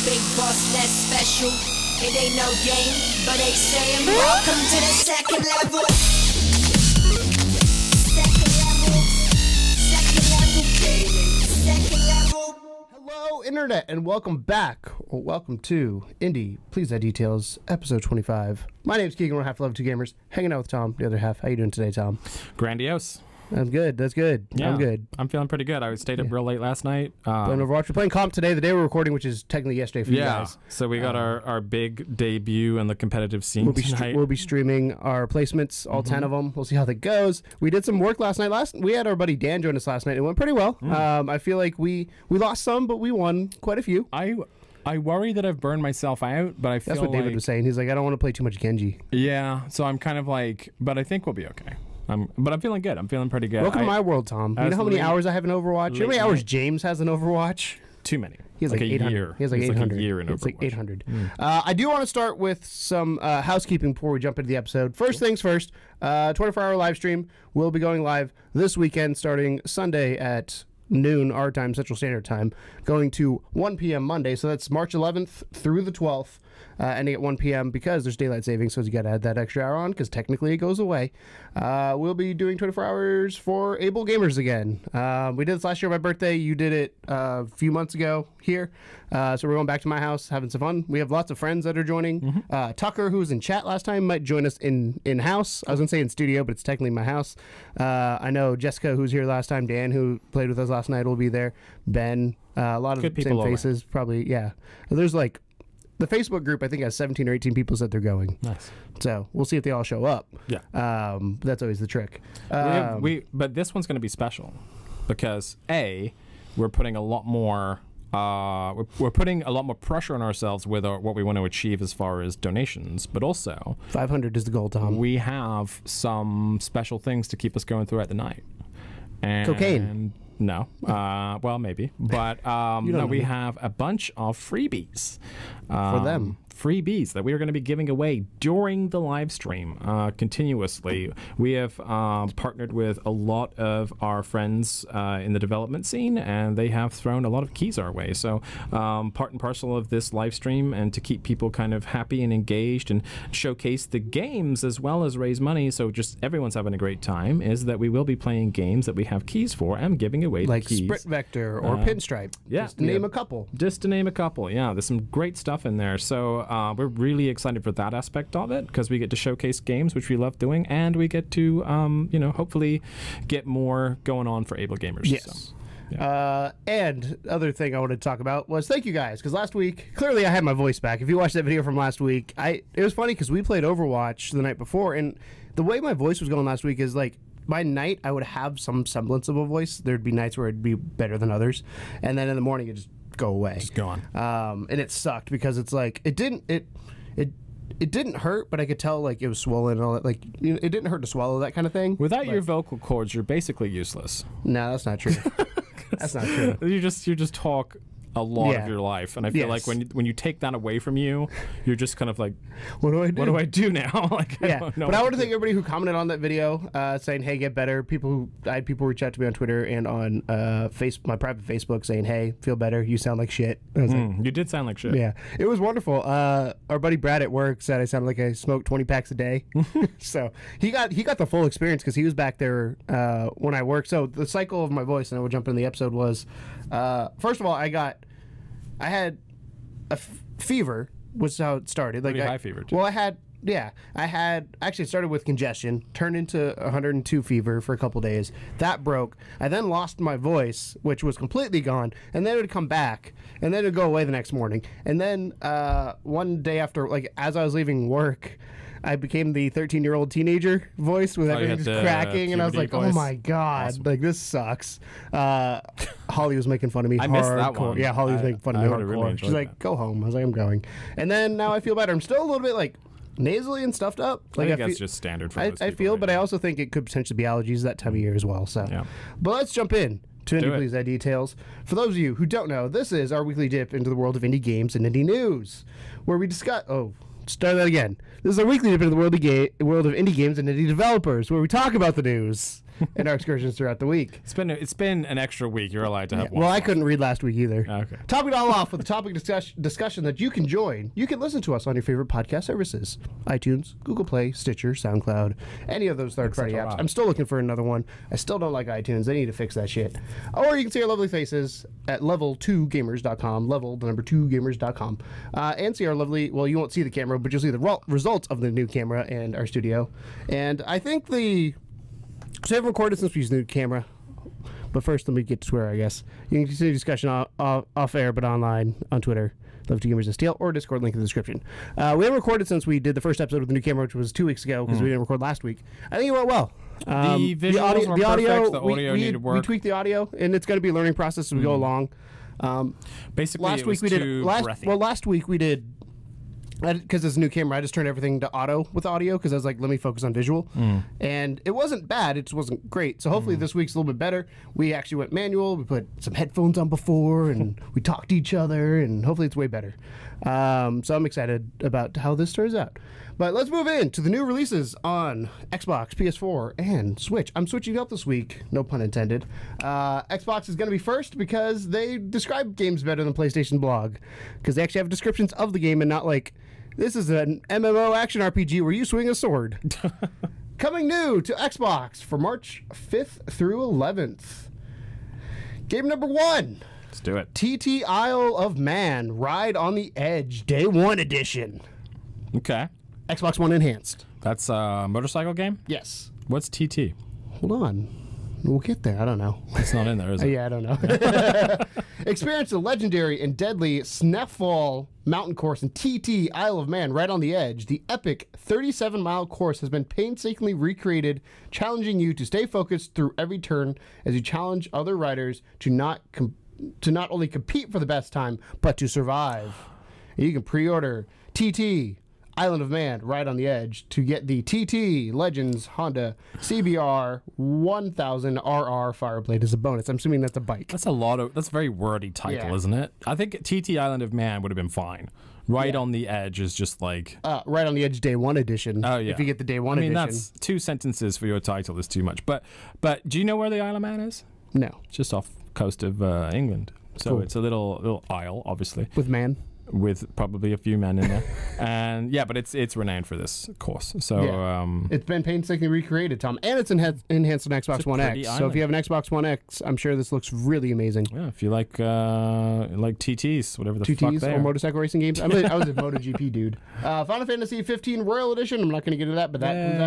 big boss that's special. It ain't no game, but they saying welcome to the second level. Second level. Second level, baby. Second level. Hello, Internet, and welcome back, or welcome to Indie Please Add Details, episode 25. My name's Keegan, we're half level 2 gamers, hanging out with Tom, the other half. How you doing today, Tom? Grandiose. I'm good. That's good. Yeah, I'm good. I'm feeling pretty good. I stayed up real late last night. Playing Overwatch. We're playing comp today, the day we're recording, which is technically yesterday for you guys. So we got our big debut in the competitive scene tonight. We'll be streaming our placements, all 10 of them. We'll see how that goes. We did some work last night. We had our buddy Dan join us last night. It went pretty well. I feel like we lost some, but we won quite a few. I worry that I've burned myself out, but I feel that's what David was saying. He's like, I don't want to play too much Genji. Yeah, so I'm kind of like, but I think we'll be okay. But I'm feeling good. I'm feeling pretty good. Welcome to my world, Tom. You know how many hours I have in Overwatch? You know how many hours James has in Overwatch? Too many. He has like 800. Year. He has like 800. Like a year in Overwatch. It's like 800. I do want to start with some housekeeping before we jump into the episode. First things first, 24-hour live stream will be going live this weekend starting Sunday at noon our time, Central Standard Time, going to 1 p.m. Monday. So that's March 11th through the 12th. Ending at 1 p.m. because there's daylight savings, so you got to add that extra hour on because technically it goes away. We'll be doing 24 hours for Able Gamers again. We did this last year on my birthday. You did it a few months ago here. So we're going back to my house, having some fun. We have lots of friends that are joining. Tucker, who was in chat last time, might join us in-house. I was going to say in studio, but it's technically my house. I know Jessica, who was here last time, Dan, who played with us last night, will be there. Ben, a lot of good same faces, probably, yeah. There's like, the Facebook group, I think, has 17 or 18 people said they're going. Nice. So we'll see if they all show up. Yeah. That's always the trick. But this one's going to be special because we're putting a lot more. We're putting a lot more pressure on ourselves with what we want to achieve as far as donations, but also 500 is the goal, Tom. We have some special things to keep us going throughout the night. And cocaine. No. Well, maybe. But no, we have a bunch of freebies. For them. Freebies that we are going to be giving away during the live stream continuously. We have partnered with a lot of our friends in the development scene, and they have thrown a lot of keys our way. So part and parcel of this live stream, and to keep people kind of happy and engaged and showcase the games as well as raise money, so just everyone's having a great time, is that we will be playing games that we have keys for and giving away like the keys. Sprint Vector or Pinstripe. Yeah. Just to name a couple. Just to name a couple, yeah. There's some great stuff in there. So we're really excited for that aspect of it because we get to showcase games, which we love doing, and we get to, hopefully get more going on for Able Gamers. Yes. So, yeah. And other thing I wanted to talk about was thank you guys, because last week, clearly I had my voice back. If you watched that video from last week, it was funny because we played Overwatch the night before, and the way my voice was going last week is like, by night, I would have some semblance of a voice. There'd be nights where it'd be better than others, and then in the morning it'd just go away. Just go on. And it sucked because it's like it didn't hurt, but I could tell like it was swollen and all that. Like it didn't hurt to swallow, that kind of thing. Without your vocal cords, you're basically useless. No, that's not true. That's not true. You just talk a lot of your life, and I feel like when you take that away from you, you're just kind of like, what do I do? What do I do now? Like, I don't know. But I want to thank everybody who commented on that video, saying, "Hey, get better." I had people reach out to me on Twitter and on my private Facebook saying, "Hey, feel better. You sound like shit." I was like, you did sound like shit. Yeah, it was wonderful. Our buddy Brad at work said I sounded like I smoked 20 packs a day. So he got the full experience because he was back there when I worked. So the cycle of my voice, and I will jump into the episode, was first of all, I had a fever, which is how it started. Like high fever, too. Well, I had actually it started with congestion, turned into 102 fever for a couple days. That broke. I then lost my voice, which was completely gone, and then it would come back, and then it would go away the next morning. And then one day after, like as I was leaving work, I became the 13-year-old teenager voice with everything just cracking, and I was like, voice. "Oh my god, awesome. Like this sucks." Holly was making fun of me. I missed that one. Yeah, Holly was making fun of me hardcore. Really She's like, "Go home." I was like, "I'm going." And then now I feel better. I'm still a little bit like nasally and stuffed up. Like I think that's just standard for most people. But I also think it could potentially be allergies that time of year as well. So, but let's jump in to Indie Please Add Details. For those of you who don't know, this is our weekly dip into the world of indie games and indie news, where we discuss. Start that again. This is our weekly dip into the world of indie games and indie developers, where we talk about the news and our excursions throughout the week. It's been an extra week. You're allowed to have one. Well, I couldn't read last week either. Okay. Topping it all off with a topic discussion that you can join. You can listen to us on your favorite podcast services: iTunes, Google Play, Stitcher, SoundCloud, any of those third-party apps. I'm still looking for another one. I still don't like iTunes. They need to fix that shit. Or you can see our lovely faces at level2gamers.com, level2gamers.com, and see our lovely, well, you won't see the camera, but you'll see the results of the new camera and our studio. And I think so we haven't recorded since we used the new camera. But first, let me get to Twitter, I guess. You can continue discussion off air, but online on Twitter. Love to Gamers STL or Discord link in the description. We haven't recorded since we did the first episode with the new camera, which was 2 weeks ago because we didn't record last week. I think it went well. The visuals were perfect. The audio needed work. We tweaked the audio, and it's going to be a learning process as we go along. Basically, last week we did. Last week we did. Because it's a new camera, I just turned everything to auto with audio because I was like, let me focus on visual. And it wasn't bad, it just wasn't great. So hopefully this week's a little bit better. We actually went manual, we put some headphones on before, and we talked to each other, and hopefully it's way better. So I'm excited about how this turns out. But let's move into the new releases on Xbox, PS4, and Switch. I'm switching up this week, no pun intended. Xbox is going to be first because they describe games better than PlayStation blog. Because they actually have descriptions of the game and not like, this is an MMO action RPG where you swing a sword. Coming new to Xbox for March 5th through 11th. Game number 1. Let's do it. TT Isle of Man, Ride on the Edge, Day 1 Edition. Okay. Xbox One Enhanced. That's a motorcycle game? Yes. What's TT? Hold on. We'll get there. I don't know. It's not in there, is it? Yeah, I don't know. Experience the legendary and deadly Snaffall mountain course in TT Isle of Man, Right on the Edge. The epic 37-mile course has been painstakingly recreated, challenging you to stay focused through every turn as you challenge other riders to not only compete for the best time, but to survive. You can pre-order TT Island of Man, Right on the Edge, to get the TT Legends Honda CBR 1000 RR Fireblade as a bonus. I'm assuming that's a bike. That's a very wordy title, isn't it? I think TT Island of Man would have been fine. Right on the Edge is just like... Right on the Edge Day 1 Edition. Oh, yeah. If you get the Day 1 edition. That's 2 sentences for your title is too much. But do you know where the Isle of Man is? No. It's just off coast of England. So cool. It's a little isle, obviously. With man? With probably a few men in there. And yeah, but it's renowned for this course. So it's been painstakingly recreated, Tom, and it's enhanced on Xbox One X. So if you have an Xbox One X, I'm sure this looks really amazing. Yeah, if you like TTs, whatever the fuck they are. Or motorcycle racing games. I was a MotoGP dude. Final Fantasy 15 Royal Edition. I'm not going to get into that, but that comes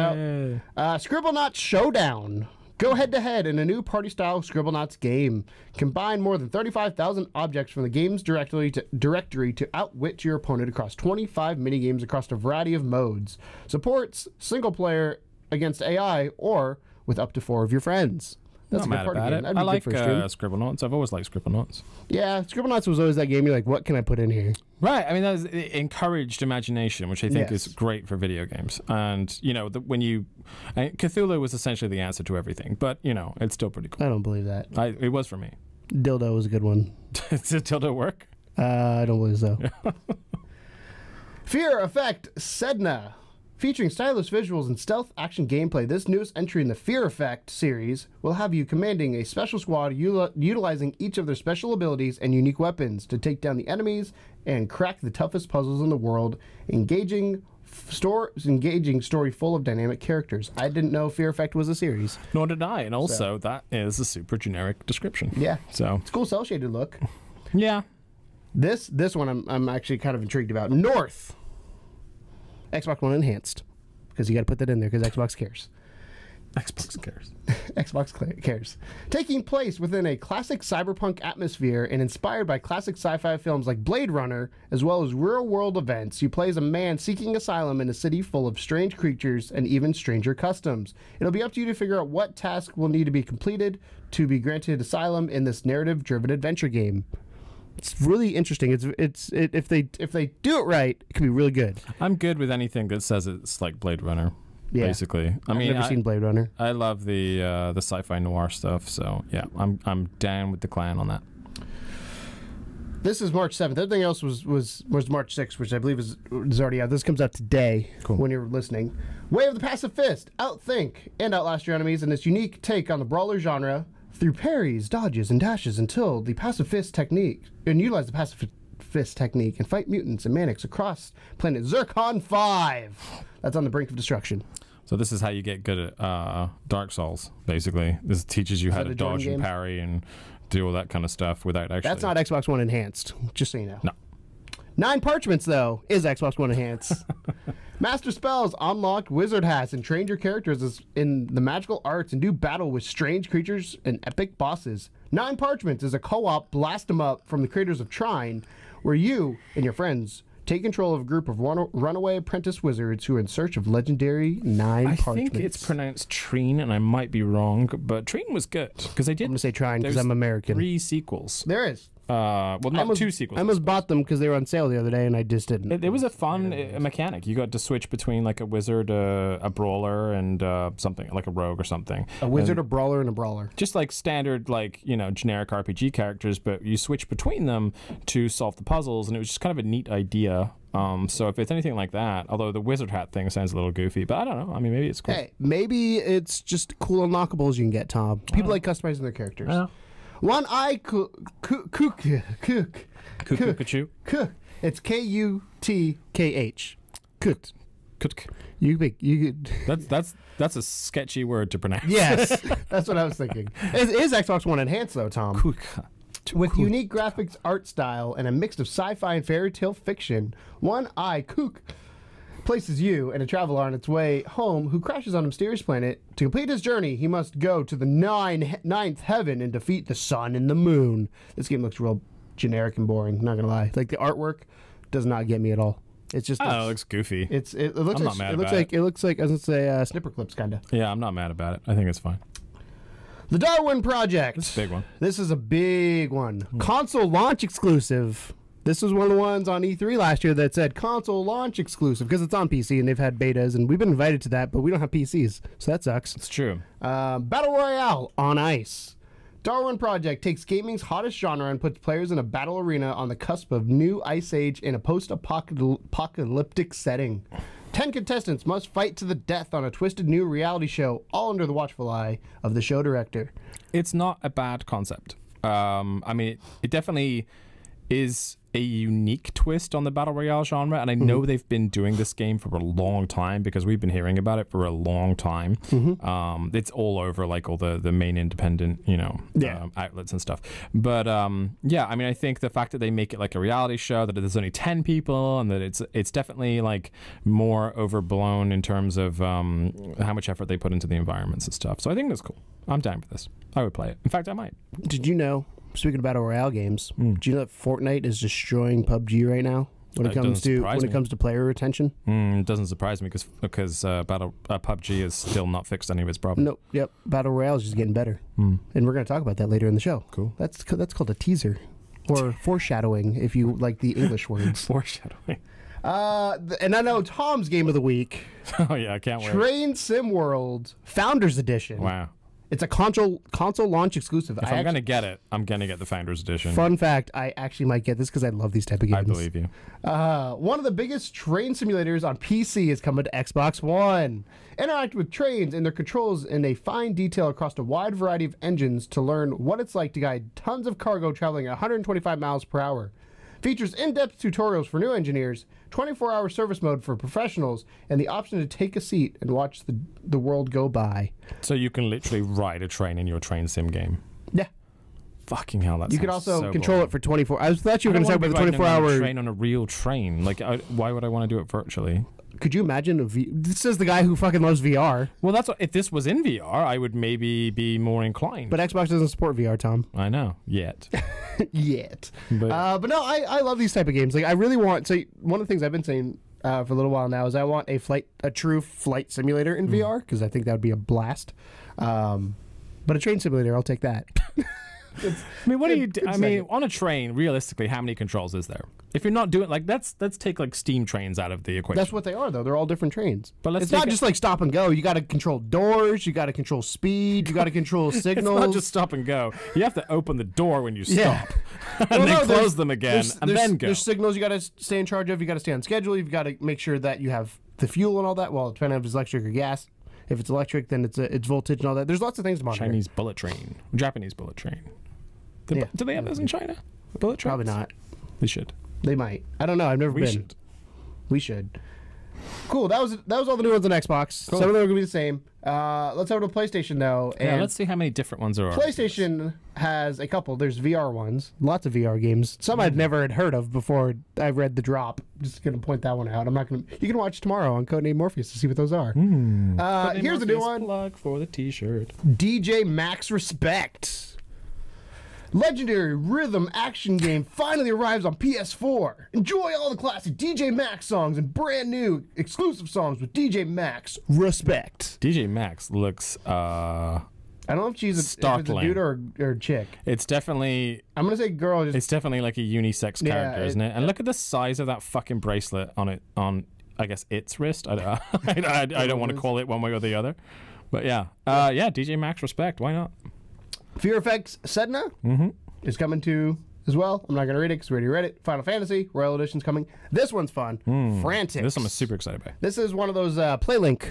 out. Scribblenauts Showdown. Go head-to-head in a new party-style Scribblenauts game. Combine more than 35,000 objects from the game's directory to outwit your opponent across 25 minigames across a variety of modes. Supports single-player against AI or with up to 4 of your friends. That's not mad about it. I like Scribblenauts. I've always liked Scribblenauts. Yeah, Scribblenauts was always that game. You're like, what can I put in here? Right. I mean, that was encouraged imagination, which I think is great for video games. And, Cthulhu was essentially the answer to everything. But, it's still pretty cool. I don't believe that. It was for me. Dildo was a good one. Does Dildo work? I don't believe so. Fear Effect Sedna. Featuring stylish visuals and stealth action gameplay, this newest entry in the Fear Effect series will have you commanding a special squad utilizing each of their special abilities and unique weapons to take down the enemies and crack the toughest puzzles in the world. Engaging story full of dynamic characters. I didn't know Fear Effect was a series. Nor did I, and also that is a super generic description. Yeah, so it's a cool cel shaded look. Yeah, this one I'm actually kind of intrigued about. North. Xbox One Enhanced, because you got to put that in there because Xbox cares. Xbox cares. Xbox cares. Taking place within a classic cyberpunk atmosphere and inspired by classic sci-fi films like Blade Runner, as well as real-world events, you play as a man seeking asylum in a city full of strange creatures and even stranger customs. It'll be up to you to figure out what task will need to be completed to be granted asylum in this narrative-driven adventure game. It's really interesting. If they do it right, it can be really good. I'm good with anything that says it's like Blade Runner. Yeah. Basically, I've never seen Blade Runner. I love the sci-fi noir stuff. So yeah, I'm down with the clan on that. This is March 7th. Everything else was March 6th, which I believe is already out. This comes out today when you're listening. Way of the Passive Fist. Outthink and outlast your enemies in this unique take on the brawler genre through parries, dodges, and dashes until the Passive Fist technique, and utilize the Passive Fist technique and fight mutants and manics across planet Zircon 5. That's on the brink of destruction. So this is how you get good at Dark Souls, basically. This teaches you how to dodge and parry and do all that kind of stuff without actually... That's not Xbox One Enhanced, just so you know. No. 9 Parchments, though, is Xbox One Enhanced. Master spells, unlock wizard hats, and train your characters in the magical arts and do battle with strange creatures and epic bosses. 9 Parchments is a co-op blast 'em up from the creators of Trine, where you and your friends take control of a group of runaway apprentice wizards who are in search of legendary 9 Parchments. I think it's pronounced Trine, and I might be wrong, but Trine was good because they did. I'm gonna say Trine because I'm American. 3 sequels. There is. Well, not 2 sequels. I almost bought them because they were on sale the other day, and I just didn't. It was a fun mechanic. You got to switch between like a wizard, a brawler, and something like a rogue or something. A wizard, a brawler, and a brawler. Just like standard, like generic RPG characters, but you switch between them to solve the puzzles, and it was just kind of a neat idea. So if it's anything like that, although the wizard hat thing sounds a little goofy, but I don't know. I mean, maybe it's cool. Hey, maybe it's just cool unlockables you can get, Tom. People like customizing their characters. One eye cook. It's Kutkh. Cooked. That's a sketchy word to pronounce. Yes, that's what I was thinking. It is Xbox One Enhanced though, Tom. With unique graphics, art style, and a mix of sci-fi and fairy tale fiction, One Eye Cook places you and a traveler on its way home who crashes on a mysterious planet. To complete his journey, he must go to the ninth heaven and defeat the sun and the moon. This game looks real generic and boring, not gonna lie. Like, the artwork does not get me at all. It's just... it looks goofy. It looks like I was gonna say snipper clips, kind of. Yeah, I'm not mad about it. I think it's fine. The Darwin Project. This is a big one. This is a big one. Console launch exclusive. This was one of the ones on E3 last year that said console launch exclusive because it's on PC and they've had betas and we've been invited to that, but we don't have PCs, so that sucks. It's true. Battle Royale on ice. Darwin Project takes gaming's hottest genre and puts players in a battle arena on the cusp of new ice age in a post-apocalyptic setting. 10 contestants must fight to the death on a twisted new reality show, all under the watchful eye of the show director. It's not a bad concept. I mean, it definitely is a unique twist on the Battle Royale genre, and I know they've been doing this game for a long time because we've been hearing about it for a long time. It's all over like all the main independent, outlets and stuff. But yeah, I mean, I think the fact that they make it like a reality show, that there's only 10 people, and that it's definitely like more overblown in terms of how much effort they put into the environments and stuff. So I think that's cool. I'm down for this. I would play it. In fact, I might. Did you know? Speaking of Battle Royale games, do you know that Fortnite is destroying PUBG right now when it comes to player retention? It doesn't surprise me because PUBG is still not fixed any of its problems. Nope. Yep. Battle Royale is just getting better, and we're going to talk about that later in the show. Cool. That's called a teaser, or foreshadowing if you like the English words. Foreshadowing. And I know Tom's game of the week. Oh yeah, I can't wait. Train Sim World Founders Edition. Wow. It's a console launch exclusive. If I'm going to get it, I'm going to get the Founders Edition. Fun fact, I actually might get this because I love these type of games. I believe you. One of the biggest train simulators on PC is coming to Xbox One. Interact with trains and their controls in a fine detail across a wide variety of engines to learn what it's like to guide tons of cargo traveling at 125 miles per hour. Features in-depth tutorials for new engineers, 24-hour service mode for professionals, and the option to take a seat and watch the world go by. So you can literally ride a train in your train sim game. Yeah. Fucking hell, that's You can also control it for 24. I thought you were going to talk about the 24-hour train on a real train. Like, why would I want to do it virtually? Could you imagine this is the guy who fucking loves VR. Well, that's if this was in VR, I would maybe be more inclined. But Xbox doesn't support VR, Tom. I know, yet. But no, I love these type of games. Like, I really want. So one of the things I've been saying for a little while now is I want a true flight simulator in VR because I think that would be a blast. But a train simulator, I'll take that. I mean, what do you do? I mean, on a train, realistically, how many controls is there? If you're not doing, like, let's take, like, steam trains out of the equation. That's what they are, though. They're all different trains. But it's not just like stop and go. You got to control doors. You got to control speed. You got to control signals. It's not just stop and go. You have to open the door when you stop. Yeah. And then close them again, and then go. There's signals you got to stay in charge of. You got to stay on schedule. You've got to make sure that you have the fuel and all that. Well, depending on if it's electric or gas. If it's electric, then it's voltage and all that. There's lots of things to monitor. Chinese bullet train. Japanese bullet train. Do they have those in China? Bullet trains? Probably not. They should. They might. I don't know. I've never been. Should. We should. Cool. That was all the new ones on Xbox. Cool. Some of them are gonna be the same. Let's over to PlayStation though. Yeah, And let's see how many different ones there are. PlayStation has a couple. There's VR ones. Lots of VR games. Some I'd never had heard of before I read the drop. Just gonna point that one out. I'm not gonna. You can watch tomorrow on Codename Morpheus to see what those are. Here's a new one. Plug for the T-shirt. DJ Max Respect. Legendary rhythm action game finally arrives on PS4. Enjoy all the classic DJ Max songs and brand new exclusive songs with DJ Max Respect. DJ Max looks I don't know if she's if it's a startling. dude or chick. It's definitely I'm gonna say girl. it's definitely like a unisex character, isn't it? And yeah. look at the size of that fucking bracelet on I guess its wrist. I don't want to call it one way or the other, but yeah, DJ Max Respect. Why not? Fear Effects Sedna is coming to as well. I'm not gonna read it because we already read it. Final Fantasy Royal Edition's coming. This one's fun. Frantic. This I'm super excited about. This is one of those PlayLink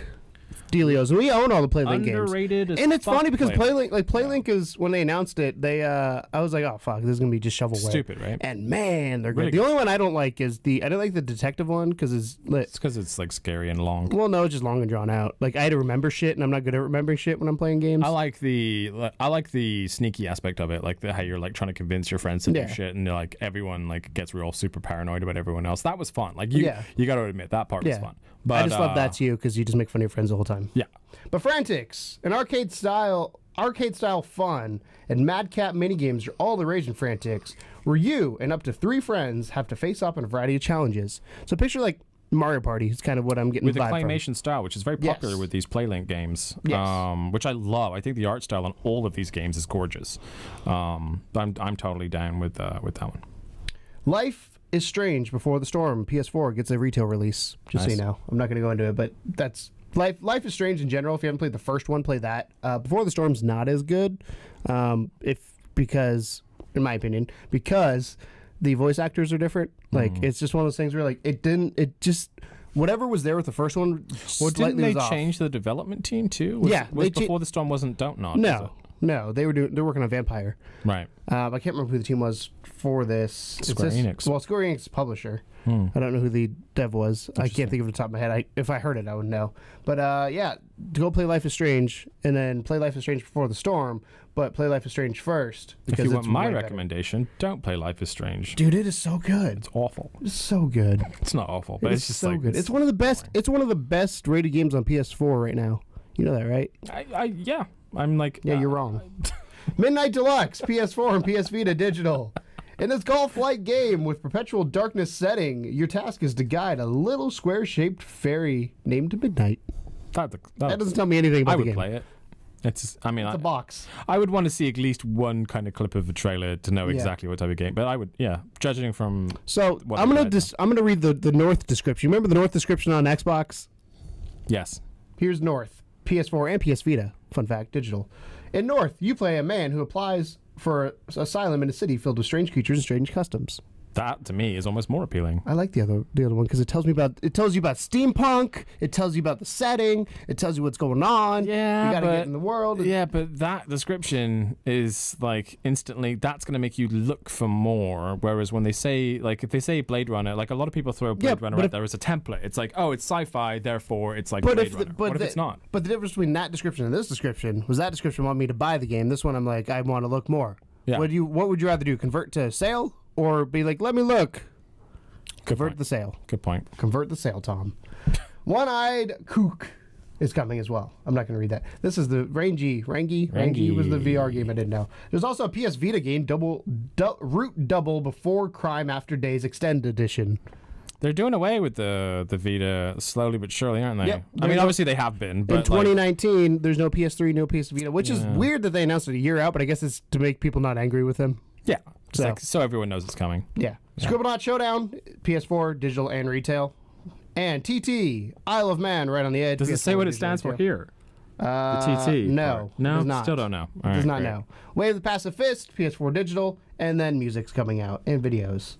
dealios. We own all the PlayLink games. Underrated as And it's fuck, funny because PlayLink. PlayLink is, when they announced it, they I was like, oh fuck, this is gonna be just shovelware. Stupid, right? And man, they're Really great. The only one I don't like is I don't like the detective one because it's lit. It's because it's like scary and long. Well, no, it's just long and drawn out. Like I had to remember shit, and I'm not good at remembering shit when I'm playing games. I like the sneaky aspect of it, like how you're like trying to convince your friends to do shit, and like everyone like gets real super paranoid about everyone else. That was fun. Like you got to admit that part was fun. But I just love that's you because you just make fun of your friends the whole time. Yeah. But Frantics, an arcade style fun and madcap minigames are all the rage in Frantics, where you and up to 3 friends have to face up in a variety of challenges. So picture like Mario Party is kind of what I'm getting with the the vibe claymation style, which is very popular with these PlayLink games, which I love. I think the art style on all of these games is gorgeous. I'm totally down with that one. Life is Strange Before the Storm PS4 gets a retail release. Just so you know, I'm not going to go into it, but that's Life is Strange in general. If you haven't played the first one, play that. Before the Storm's not as good, because in my opinion, because the voice actors are different. Like it's just one of those things where like whatever was there with the first one. Well, didn't they change the development team too? Before the Storm wasn't Dontnod. No, they're working on Vampire. Right. I can't remember who the team was for this. Square Enix. Well, Square Enix is publisher. I don't know who the dev was. I can't think of it off the top of my head. If I heard it, I would know. But to go play Life is Strange and then play Life is Strange Before the Storm, but play Life is Strange first. If you want my recommendation, don't play Life is Strange. Dude, it is so good. It's awful. It's so good. It's not awful, but it's just so like good. It's one of the best. It's one of the best rated games on PS4 right now. You know that, right? I'm like, yeah, you're wrong. Midnight Deluxe, PS4 and PS Vita digital. In this golf-like game with perpetual darkness setting, your task is to guide a little square-shaped fairy named Midnight. That doesn't tell me anything about the game. I would play it. It's a box. I would want to see at least one kind of clip of a trailer to know exactly what type of game. But I would, judging from. So I'm gonna read the North description. Remember the North description on Xbox? Yes. Here's North, PS4 and PS Vita. Fun fact, digital. In North, you play a man who applies for asylum in a city filled with strange creatures and strange customs. That to me is almost more appealing. I like the other one because it tells you about steampunk. It tells you about the setting. It tells you what's going on. Yeah, you got to get in the world. Yeah, but that description is like instantly. That's going to make you look for more. Whereas when they say if they say Blade Runner, like a lot of people throw Blade Runner out there as a template. It's like, oh, it's sci-fi, therefore it's like Blade Runner. What if it's not? But the difference between that description and this description was that description wanted me to buy the game. This one I'm like, I want to look more. Yeah. What would you rather do? Convert to sale? Or be like, let me look. Convert the sale. Good point. Convert the sale, Tom. One-Eyed Kook is coming as well. I'm not going to read that. This is the Rangy was the VR game I didn't know. There's also a PS Vita game, Root Double Before Crime After Days Extended Edition. They're doing away with the Vita slowly but surely, aren't they? Yep. I mean, obviously they have been, but in 2019, there's no PS3, no PS Vita, which is weird that they announced it a year out, but I guess it's to make people not angry with them. yeah, so everyone knows it's coming. Yeah. Scribblenauts Showdown, PS4, digital and retail. And TT, Isle of Man, right on the edge. Does it say what it stands for here? The TT? No. No? Does not. Still don't know. All Does right, not great. know. Wave the Passive Fist, PS4 digital, and then music's coming out and videos.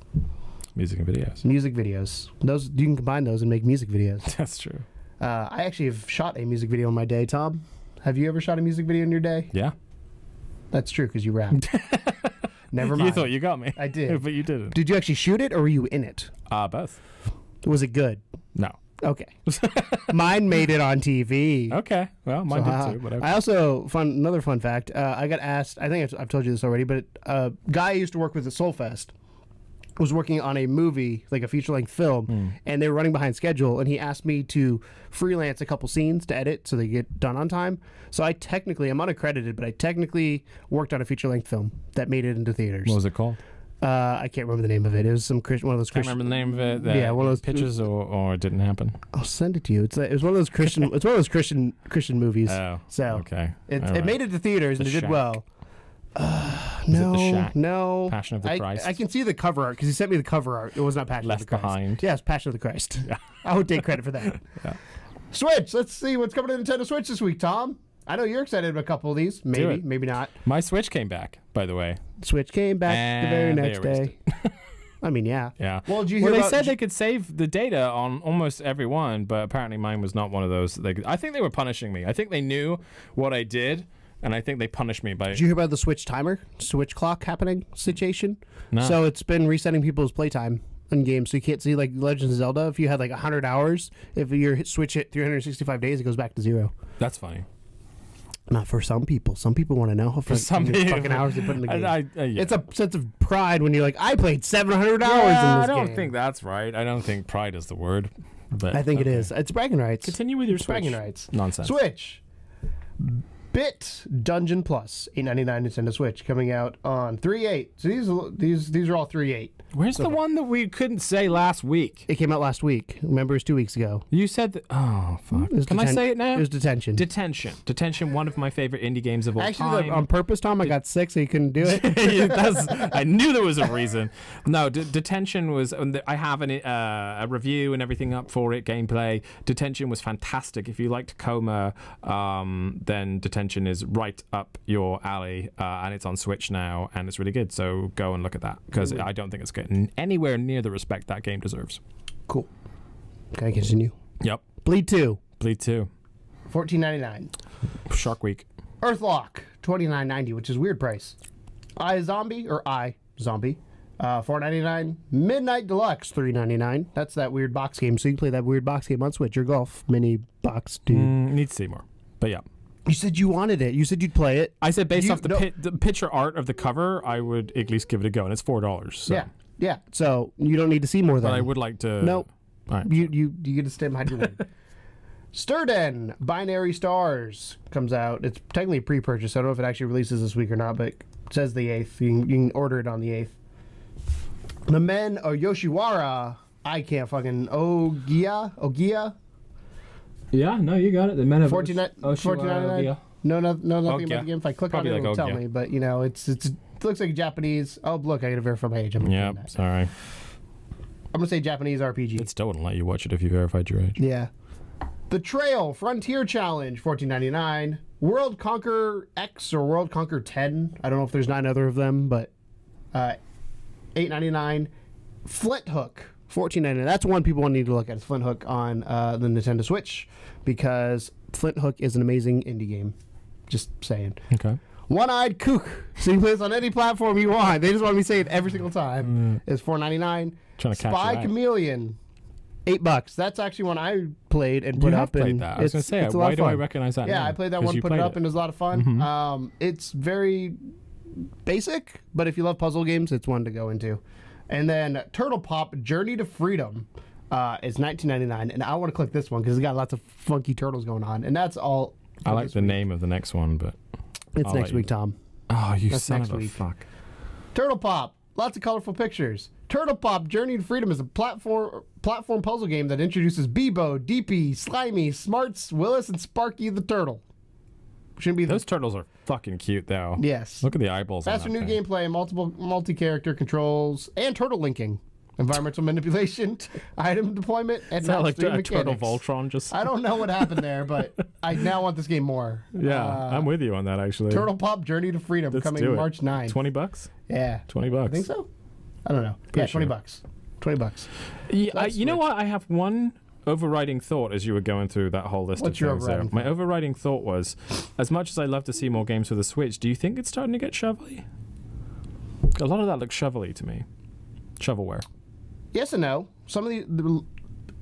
Music and videos. Music videos. Those you can combine those and make music videos. That's true. I actually have shot a music video in my day, Tom. Have you ever shot a music video in your day? Yeah. That's true, because you rapped. Never mind. You thought you got me. I did. But you didn't. Did you actually shoot it, or were you in it? Both. Was it good? No. Okay. Mine made it on TV. Okay. Well, mine did too. But okay. I also another fun fact. I got asked. I think I've told you this already, but a guy I used to work with at Soulfest was working on a movie, like a feature-length film, and they were running behind schedule, and he asked me to freelance a couple scenes to edit so they get done on time. So I'm unaccredited, but I technically worked on a feature-length film that made it into theaters. What was it called? I can't remember the name of it. It was one of those Can't Christian. remember the name of it. Yeah, one of those pitches, or it didn't happen. I'll send it to you. It was one of those Christian. It's one of those Christian movies. Oh, so okay. It made it to theaters and it did Shack. well. it The Shack? No. Passion of the Christ? I can see the cover art because he sent me the cover art. It was not Passion of the Left Christ. Behind. Yes, Passion of the Christ. Yeah. I would take credit for that. Yeah. Switch. Let's see what's coming to Nintendo Switch this week, Tom. I know you're excited about a couple of these. Maybe, it. maybe not. My Switch came back, by the way. Switch came back the very And they next erased day. I mean, yeah. Yeah. Well, did you hear they about said they could save the data on almost every one, but apparently mine was not one of those. I think they were punishing me. I think they knew what I did, and I think they punished me by. Did you hear about the Switch timer, Switch clock happening situation? No. So it's been resetting people's playtime in games. So you can't see like Legends of Zelda. If you had like 100 hours, if your Switch hit 365 days, it goes back to 0. That's funny. Not for some people. Some people want to know how many fucking hours they put in the game. Yeah. It's a sense of pride when you're like, I played 700 hours in this I game. don't think that's right. I don't think pride is the word. But I think it is. It's bragging rights. Continue with your It's Switch. bragging rights. Nonsense. Switch. Bit Dungeon Plus, $8.99 Nintendo Switch, coming out on 3/8. So these are all 3/8. Where's the one that we couldn't say last week? It came out last week. Remember, it was 2 weeks ago. You said that. Oh, fuck. Can I say it now? It was Detention. Detention, one of my favorite indie games of all Actually, time. on purpose, Tom, I got sick, so you couldn't do it. I knew there was a reason. No, Detention was. I have a review and everything up for it. Gameplay. Detention was fantastic. If you liked Tacoma, then Detention is right up your alley, and it's on Switch now, and it's really good. So go and look at that because I don't think it's getting anywhere near the respect that game deserves. Cool. Can I continue? Yep. Bleed 2. Bleed 2. $14.99. Shark Week. Earthlock, $29.90, which is a weird price. iZombie, $4.99. Midnight Deluxe, $3.99. That's that weird box game. So you can play that weird box game on Switch. Your golf mini box, dude. Need to see more, but yeah. You said you wanted it. You said you'd play it. I said based off the picture art of the cover, I would at least give it a go, and it's $4. So. Yeah. So you don't need to see more than. But I would like to. Nope. All right. You get to stand behind your word. Sturden Binary Stars comes out. It's technically pre-purchase. I don't know if it actually releases this week or not, but it says the 8th. You can order it on the 8th. The Men of Yoshiwara. I can't fucking Ogia. Yeah, no, you got it. The Men of $14.99. No, nothing about the game. If I click Probably on it, it'll like tell me. But it looks like Japanese. Oh, look, I got to verify my age. Yeah, sorry. I'm gonna say Japanese RPG. It still wouldn't let you watch it if you verified your age. Yeah. The Trail Frontier Challenge, $14.99. World Conquer X or World Conquer 10. I don't know if there's 9 other of them, but $8.99. Flint Hook, $14.99. That's one people need to look at. It's Flint Hook on the Nintendo Switch because Flint Hook is an amazing indie game. Just saying. Okay. One-Eyed Kook. So you can play this on any platform you want. They just want me to say it every single time. It's $4.99. Trying to catch Spy your eye. Chameleon, $8. That's actually one I played and put up. Played that. I was going to say, why do I recognize that? Yeah, name? I played that one, put it up, and it was a lot of fun. It's very basic, but if you love puzzle games, it's one to go into. And then Turtle Pop Journey to Freedom is $19.99, and I want to click this one because it's got lots of funky turtles going on, and that's all. I like the name of the next one, but it's next week, Tom. Oh, you That's son next of a week. fuck. Turtle Pop Lots of colorful pictures. Turtle Pop Journey to Freedom is a platform puzzle game that introduces Bebo, DP, Slimy, Smarts, Willis, and Sparky the Turtle. Shouldn't be Those turtles are fucking cute, though. Yes. Look at the eyeballs. Faster on that new thing. gameplay, multiple multi-character controls, and turtle linking. Environmental manipulation, item deployment, and Is that like match-three a turtle mechanics. Voltron? Just I don't know what happened there, but I now want this game more. yeah, I'm with you on that actually. Turtle Pop Journey to Freedom Let's coming do it. March 9th. $20. Yeah. $20. I think so. I don't know. Pretty Yeah, $20 sure. bucks. $20. Yeah, That's you know rich. what? I have one overriding thought as you were going through that whole list What's of your things there. overriding My overriding thought was, as much as I love to see more games for the Switch, do you think it's starting to get shovelly? A lot of that looks shovelly to me. Shovelware. Yes and no. Some of the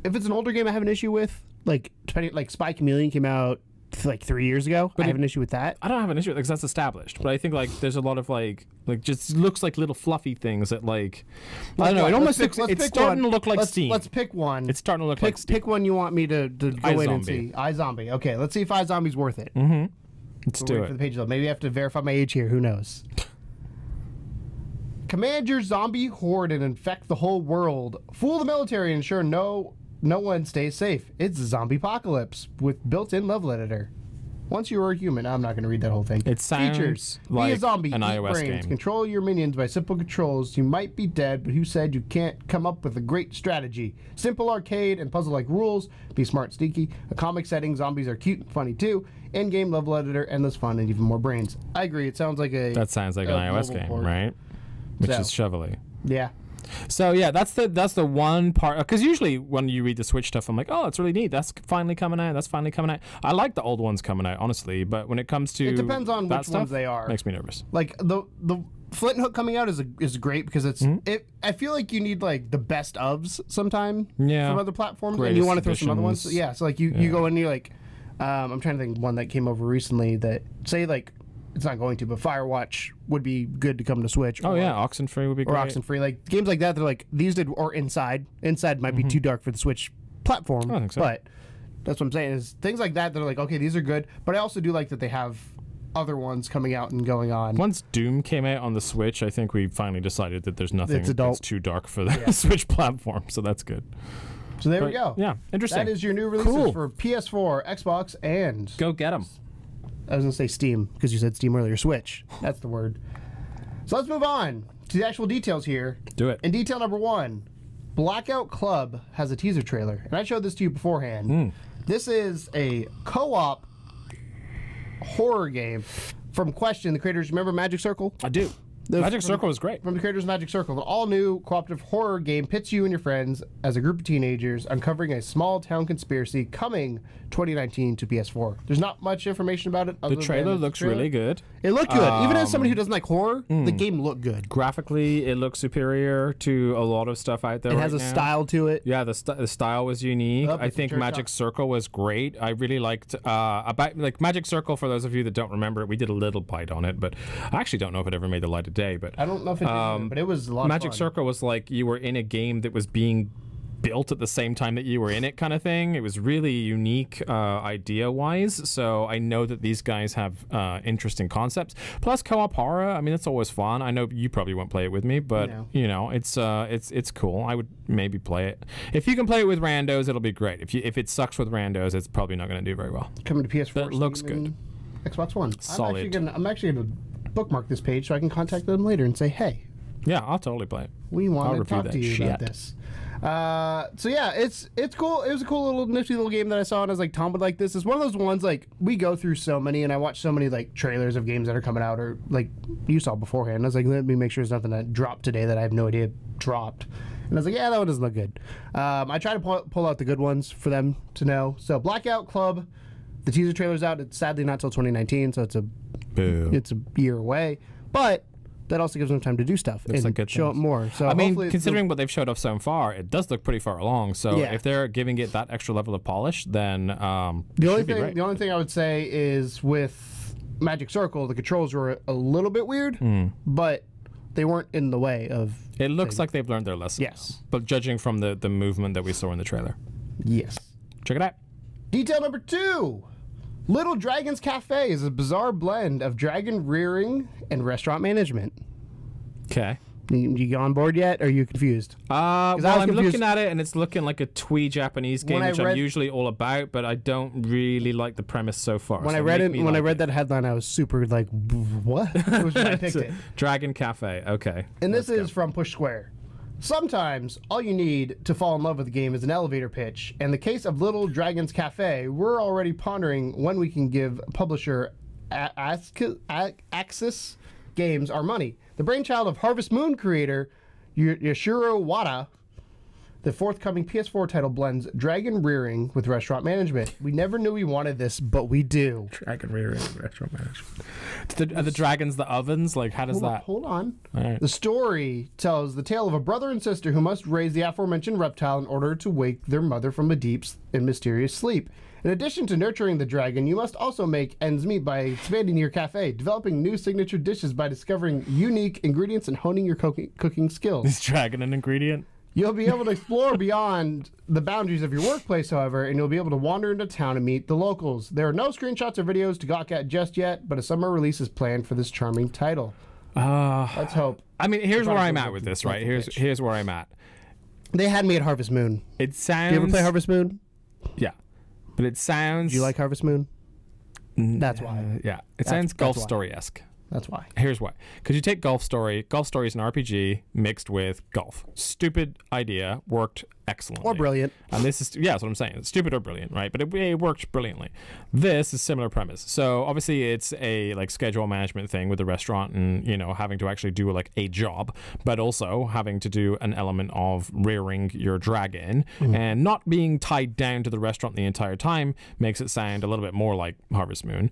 if it's an older game I have an issue with, like depending, like Spy Chameleon came out like 3 years ago. I have an issue with that. I don't have an issue with it because that's established, but I think like there's a lot of like just looks like little fluffy things that like I don't know. It almost looks. It's starting to look like Steam. Let's pick one. It's starting to look like Steam. Pick one you want me to go in and iZombie. see. iZombie. Okay, let's see if iZombie's worth it. Let's We're do waiting for the it. page load. Maybe I have to verify my age here. Who knows? Command your zombie horde and infect the whole world. Fool the military and ensure no one stays safe. It's a zombie apocalypse with built-in level editor. Once you are a human, I'm not going to read that whole thing. It sounds Features. Be like a zombie. an eat iOS brains. game. Control your minions by simple controls. You might be dead, but who said you can't come up with a great strategy? Simple arcade and puzzle-like rules. Be smart, sneaky. A comic setting. Zombies are cute and funny too. In-game level editor. Endless fun and even more brains. I agree. It sounds like a. That sounds like an iOS mobile game, port. right? Which So. is shovelly. Yeah. So yeah, that's the one part. Because usually when you read the Switch stuff, I'm like, oh, that's really neat. That's finally coming out. That's finally coming out. I like the old ones coming out, honestly. But when it comes to It depends on that which stuff, ones they are. makes me nervous. Like the Flint Hook coming out is great because it's I feel like you need like the best ofs sometime Yeah. from other platforms, and Greatest you want to throw some other ones. editions. Yeah, so like you go in and you're like, I'm trying to think of one that came over recently that say like it's not going to, but Firewatch would be good to come to Switch. Oh or, yeah, Oxenfree would be or great. Oxenfree, like games like that. They're like these did or Inside. Inside might be too dark for the Switch platform, I think so. but that's what I'm saying is things like that. They're like okay, these are good, but I also do like that they have other ones coming out and going on. Once Doom came out on the Switch, I think we finally decided that there's nothing It's adult. that's too dark for the Switch platform, so that's good. So there we But, go. yeah, interesting. That is your new releases Cool. for PS4, Xbox, and Go get them. I was going to say Steam because you said Steam earlier. Switch. That's the word. So let's move on to the actual details here. Do it. In detail number 1, Blackout Club has a teaser trailer, and I showed this to you beforehand. This is a co-op horror game from Question, the creators. Remember Magic Circle? I do. Magic Circle was great. From the creators of Magic Circle, an all-new cooperative horror game pits you and your friends as a group of teenagers uncovering a small-town conspiracy coming 2019 to PS4. There's not much information about it. The trailer looks really good. It looked good. Even as somebody who doesn't like horror, the game looked good. Graphically, it looks superior to a lot of stuff out there. It has a now. style to it. Yeah, the style was unique. Oh, I it's a think church Magic shop. Circle was great. I really liked about like Magic Circle. For those of you that don't remember it, we did a little bite on it, but I actually don't know if it ever made the light of day. But I don't know if it did, but it was a lot Magic of fun. Circle was like you were in a game that was being built at the same time that you were in it, kind of thing. It was really unique idea-wise. So I know that these guys have interesting concepts. Plus co-op horror. I mean, that's always fun. I know you probably won't play it with me, but No. you know, it's cool. I would maybe play it. If you can play it with randos, it'll be great. If it sucks with randos, it's probably not going to do very well. Coming to PS4. That looks Steam, and Xbox One. Solid. I'm actually gonna bookmark this page so I can contact them later and say, hey, Yeah, I'll totally play it. we want I'll to review talk that to you about shit. this. So yeah, it's cool. It was a cool little nifty little game that I saw, and I was like, Tom would like this. It's one of those ones like we go through so many, and I watch so many like trailers of games that are coming out, or like you saw beforehand. I was like, let me make sure there's nothing that dropped today that I have no idea dropped. And I was like, yeah, that one doesn't look good. I try to pull out the good ones for them to know. So Blackout Club, the teaser trailer's out. It's sadly not till 2019, so it's a year away, but that also gives them time to do stuff and like good show it things. more. So I mean, hopefully considering what they've showed off so far, it does look pretty far along. So Yeah. if they're giving it that extra level of polish, then the it only should be great. the only thing I would say is with Magic Circle, the controls were a little bit weird, but they weren't in the way of. It looks like they've learned their lesson. Yes. But judging from the movement that we saw in the trailer. Yes. Check it out. Detail number 2. Little Dragon's Cafe is a bizarre blend of dragon rearing and restaurant management. Okay. You on board yet? Or are you confused? Well, I'm looking at it, and it's looking like a twee Japanese game, which I'm usually all about, but I don't really like the premise so far. When I read that headline, I was super like, what? It was when I picked it. Dragon Cafe. Okay. And this is from Push Square. Sometimes all you need to fall in love with the game is an elevator pitch. In the case of Little Dragon's Cafe, we're already pondering when we can give publisher Axis Games our money. The brainchild of Harvest Moon creator Yoshiro Wada, the forthcoming PS4 title blends dragon rearing with restaurant management. We never knew we wanted this, but we do. Dragon rearing with restaurant management. Are the dragons the ovens? Like, how does that... Hold on. All right. The story tells the tale of a brother and sister who must raise the aforementioned reptile in order to wake their mother from a deep and mysterious sleep. In addition to nurturing the dragon, you must also make ends meet by expanding your cafe, developing new signature dishes by discovering unique ingredients and honing your cooking skills. Is dragon an ingredient? You'll be able to explore beyond the boundaries of your workplace, however, and you'll be able to wander into town and meet the locals. There are no screenshots or videos to gawk at just yet, but a summer release is planned for this charming title. Let's hope. I mean, here's where I'm at with this, right? Here's where I'm at. They had me at Harvest Moon. It sounds... Do you ever play Harvest Moon? Yeah. But it sounds... Do you like Harvest Moon? That's why. Yeah. It sounds Golf Story-esque. That's why. Here's why. Because you take Golf Story. Golf Story is an RPG mixed with golf. Stupid idea. Worked excellently. Or brilliant. And this is... Yeah, that's what I'm saying. It's stupid or brilliant, right? But it worked brilliantly. This is similar premise. So, obviously, it's a like schedule management thing with the restaurant and, you know, having to actually do like a job, but also having to do an element of rearing your dragon and not being tied down to the restaurant the entire time makes it sound a little bit more like Harvest Moon.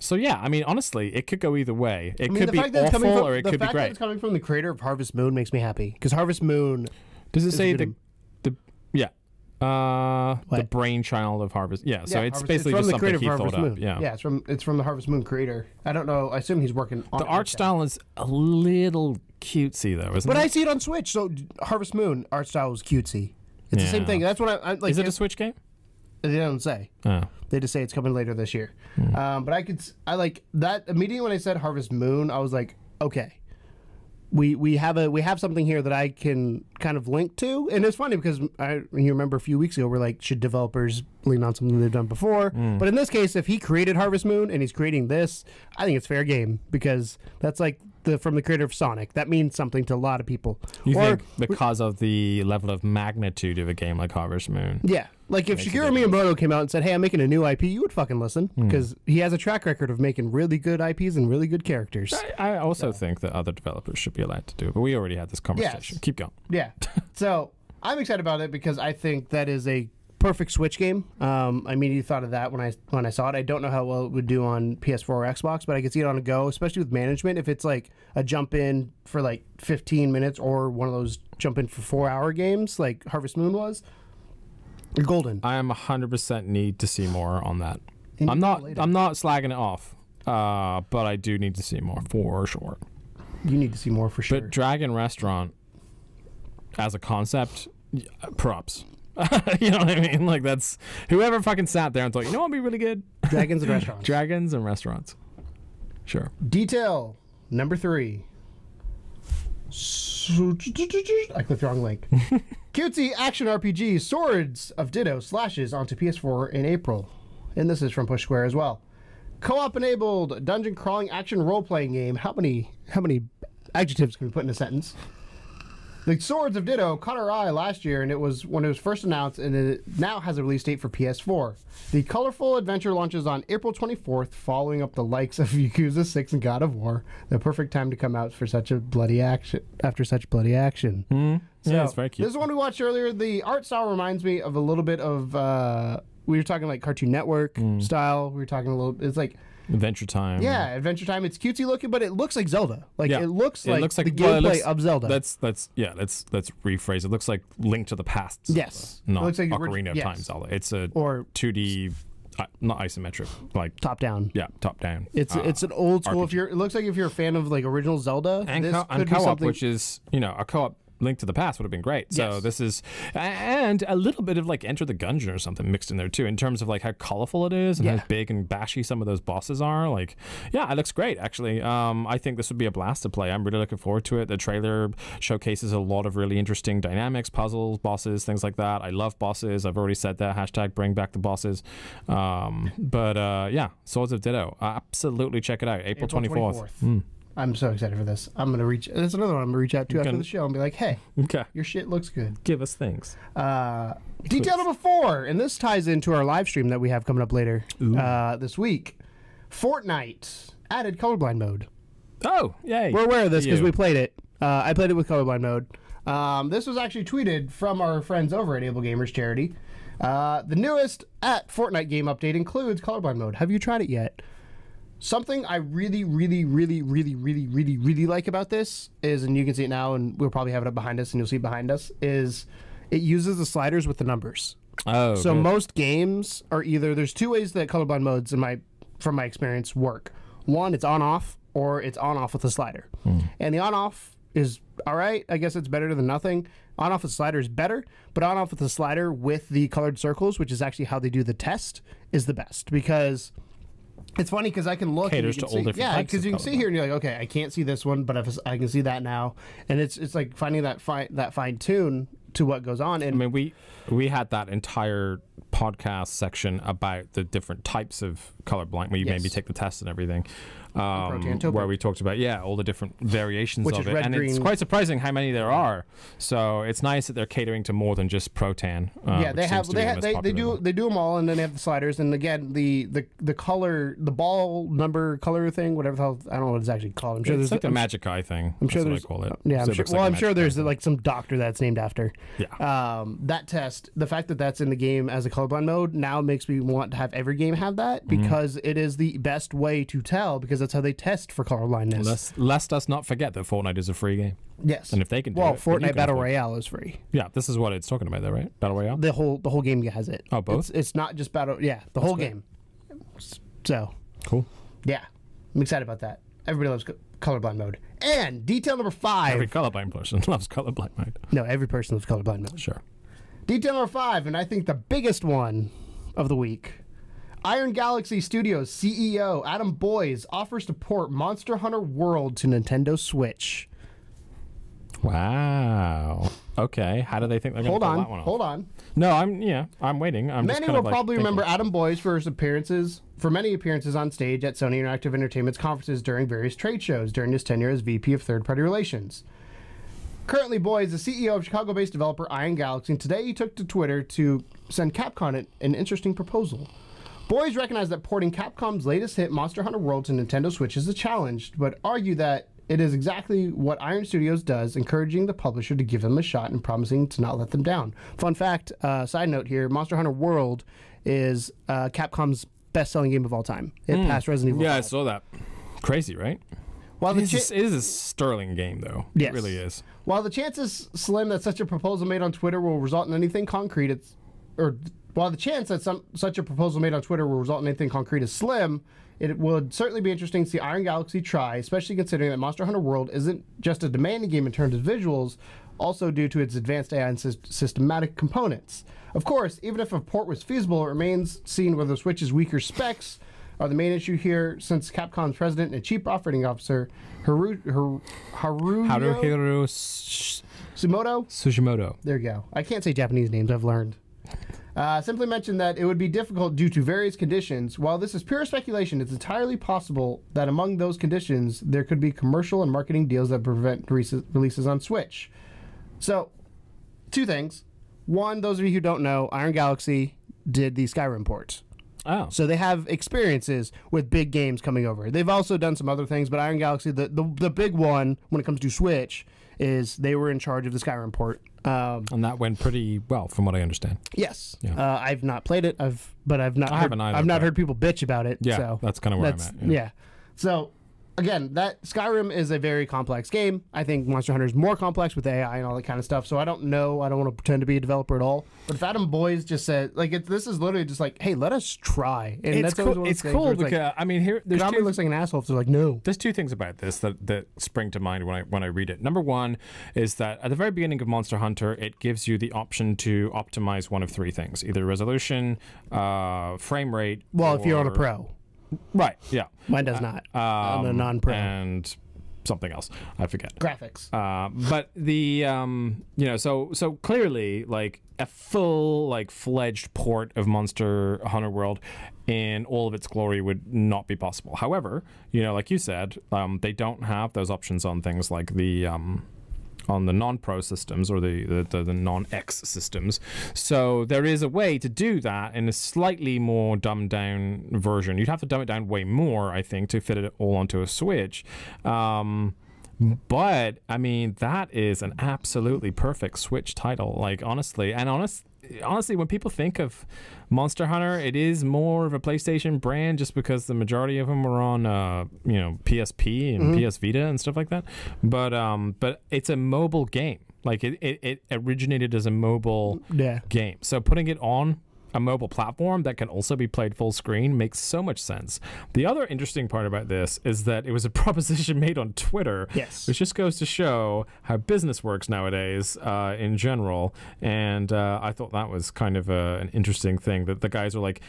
So yeah, I mean, honestly, it could go either way. It could be awful or it could be great. The fact that it's coming from the creator of Harvest Moon makes me happy, because Harvest Moon... Does it say the brainchild of Harvest? Yeah, so it's basically just something he thought up. Yeah, it's from the Harvest Moon creator. I don't know. I assume he's working on the art style is a little cutesy though, isn't it? But I see it on Switch. So Harvest Moon art style is cutesy. It's the same thing. That's what I like. Is it a Switch game? They don't say. Oh. They just say it's coming later this year. But I like that immediately when I said Harvest Moon, I was like, okay, we have something here that I can kind of link to, and it's funny because you remember a few weeks ago we're like, should developers lean on something they've done before? But in this case, if he created Harvest Moon and he's creating this, I think it's fair game, because that's like from the creator of Sonic. That means something to a lot of people. You think because of the level of magnitude of a game like Harvest Moon? Yeah. Like if Shigeru Miyamoto came out and said, hey, I'm making a new IP, you would fucking listen, because he has a track record of making really good IPs and really good characters. I also think that other developers should be allowed to do it, but we already had this conversation. Yes. Keep going. Yeah. So I'm excited about it because I think that is a perfect Switch game. I immediately thought of that when I saw it. I don't know how well it would do on PS4 or Xbox, but I could see it on a go, especially with management. If it's like a jump in for like 15 minutes or one of those jump in for 4-hour games like Harvest Moon was, you're golden. I am 100% need to see more on that. I'm not slagging it off, but I do need to see more for sure. You need to see more for sure. But Dragon Restaurant as a concept, props. You know what I mean? Like, that's whoever fucking sat there and thought, you know what would be really good? Dragons and restaurants. Dragons and restaurants. Sure. Detail number 3. I clicked the wrong link. Cutesy action RPG Swords of Ditto slashes onto PS4 in April. And this is from Push Square as well. Co-op enabled dungeon crawling action role-playing game. How many adjectives can we put in a sentence? The Swords of Ditto caught our eye last year, and it was when it was first announced, and it now has a release date for PS4. The colorful adventure launches on April 24th, following up the likes of Yakuza 6 and God of War. The perfect time to come out for such a bloody action. After such bloody action. So, yeah, it's very cute. This is one we watched earlier. The art style reminds me of a little bit of. We were talking like Cartoon Network style. We were talking a little. It's like. Adventure Time. Yeah, Adventure Time. It's cutesy looking, but it looks like Zelda. Like it looks like the gameplay of Zelda. Let's rephrase. It looks like Link to the Past. Yes, Zelda, not it looks like Ocarina of Time Zelda. It's a 2D, not isometric, like top down. Yeah, top down. It's an old school. RPG. It looks like if you're a fan of like original Zelda, and co-op, which is a co-op Link to the Past would have been great. So Yes. this is, and a little bit of like Enter the Gungeon or something mixed in there too, in terms of like how colorful it is and Yeah. how big and bashy some of those bosses are. Like, yeah, it looks great actually. I think this would be a blast to play. I'm really looking forward to it. The trailer showcases a lot of really interesting dynamics, puzzles, bosses, things like that. I love bosses. I've already said that. Hashtag bring back the bosses. Yeah, Swords of Ditto. Absolutely check it out. April 24th. I'm so excited for this. I'm gonna reach. There's another one I'm gonna reach out to after the show and be like, "Hey, Okay. your shit looks good." Give us things. Detail number 4, and this ties into our live stream that we have coming up later this week. Fortnite added colorblind mode. Oh, yay. We're aware of this because You. we played it. I played it with colorblind mode. This was actually tweeted from our friends over at Able Gamers Charity. The newest at Fortnite game update includes colorblind mode. Have you tried it yet? Something I really like about this is, and you can see it now, and we'll probably have it up behind us, and you'll see it behind us, is it uses the sliders with the numbers. Oh, So good. most games are either, there's two ways that colorblind modes, from my experience, work. One, it's on-off, or it's on-off with a slider. And the on-off is all right. I guess it's better than nothing. On-off with slider is better, but on-off with the slider with the colored circles, which is actually how they do the test, is the best, because it's funny because I can look Caters and you to can all see, different yeah, types because of you can see colorblind. here and you're like, okay, I can't see this one, but I can see that now, and it's like finding that fine tune to what goes on. And I mean, we had that entire podcast section about the different types of colorblind, where you Yes. maybe take the test and everything, Protein where we talked about all the different variations Which of is it, red, and it's green. quite surprising how many there are. So it's nice that they're catering to more than just Protan. yeah, which they seems have to be the most they popular do one. they do them all, and then they have the sliders, and again the color, the ball number color thing, whatever the hell, I don't know what it's actually called. I'm sure It's there's like the magic eye thing. I'm sure That's there's what I call it. Yeah, So I'm it sure, looks like a I'm sure magic there's eye thing. like some doctor that's named after. Yeah. That test, the fact that that's in the game as a colorblind mode now makes me want to have every game have that, because it is the best way to tell, because that's how they test for colorblindness. Lest us not forget that Fortnite is a free game. Yes. And if they can do well, it, then you Fortnite can Battle afford it. Royale is free. Yeah, this is what it's talking about, though, right? Battle Royale. The whole game has it. Oh, both? It's not just battle. Yeah, the whole great. game. So, Cool. yeah, I'm excited about that. Everybody loves colorblind mode. And detail number 5. Every colorblind person loves colorblind mode. No, every person loves colorblind mode. Sure. Detail number 5, and I think the biggest one of the week. Iron Galaxy Studios CEO Adam Boyes offers to port Monster Hunter World to Nintendo Switch. Wow. Okay. How do they think they're going to pull that one off? Hold on. No, I'm waiting. I'm just Many kind will of, like, probably thinking. remember Adam Boyes for many appearances on stage at Sony Interactive Entertainment's conferences during various trade shows during his tenure as VP of Third-Party Relations. Currently, Boyes is the CEO of Chicago-based developer Iron Galaxy, and today he took to Twitter to send Capcom an interesting proposal. Boyes recognized that porting Capcom's latest hit, Monster Hunter World, to Nintendo Switch is a challenge, but argued that it is exactly what Iron Studios does, encouraging the publisher to give them a shot and promising to not let them down. Fun fact, side note here, Monster Hunter World is Capcom's best-selling game of all time. It passed Resident Evil Yeah, I 5. saw that. Crazy, right? While It is a sterling game, though. Yes. It really is. While the chances slim that such a proposal made on Twitter will result in anything concrete, while the chance that such a proposal made on Twitter will result in anything concrete is slim, it would certainly be interesting to see Iron Galaxy try, especially considering that Monster Hunter World isn't just a demanding game in terms of visuals, also due to its advanced AI and systematic components. Of course, even if a port was feasible, it remains seen whether the Switch's weaker specs are the main issue here, since Capcom's president and chief operating officer Haruhiro Tsumoto. Sujimoto. There you go. I can't say Japanese names, I've learned. Simply mentioned that it would be difficult due to various conditions. While this is pure speculation, it's entirely possible that among those conditions, there could be commercial and marketing deals that prevent releases on Switch. So, two things. One, those of you who don't know, Iron Galaxy did the Skyrim ports. Oh. So they have experiences with big games coming over. They've also done some other things, but Iron Galaxy, the big one when it comes to Switch, is they were in charge of the Skyrim port. And that went pretty well, from what I understand. Yes, Yeah. I've not played it. I've not haven't either, I've not but- heard people bitch about it. Yeah, so that's kind of where I'm at. yeah. So again, that Skyrim is a very complex game. I think Monster Hunter is more complex with AI and all that kind of stuff. So I don't know. I don't want to pretend to be a developer at all. But if Adam Boyes just said, like, this is literally just like, hey, let us try. And It's cool. It's cool because like, I mean, here there's Konami looks like an asshole if they're like, no. There's two things about this that spring to mind when I read it. Number one is that at the very beginning of Monster Hunter, it gives you the option to optimize one of three things: either resolution, frame rate. Well, if you're on a pro. Right, yeah. Mine does not. I'm a non-pro. And something else. I forget. Graphics. But the, so clearly, like, a full, like, fledged port of Monster Hunter World in all of its glory would not be possible. However, like you said, they don't have those options on things like the... on the non-pro systems or the non-X systems. So there is a way to do that in a slightly more dumbed down version. You'd have to dumb it down way more, I think, to fit it all onto a Switch. But, I mean, that is an absolutely perfect Switch title. Like, honestly, when people think of Monster Hunter, it is more of a PlayStation brand just because the majority of them are on, PSP and PS Vita and stuff like that. But it's a mobile game. Like, it originated as a mobile game. So putting it on a mobile platform that can also be played full screen makes so much sense. The other interesting part about this is that it was a proposition made on Twitter, which just goes to show how business works nowadays in general. And I thought that was kind of an interesting thing that the guys are like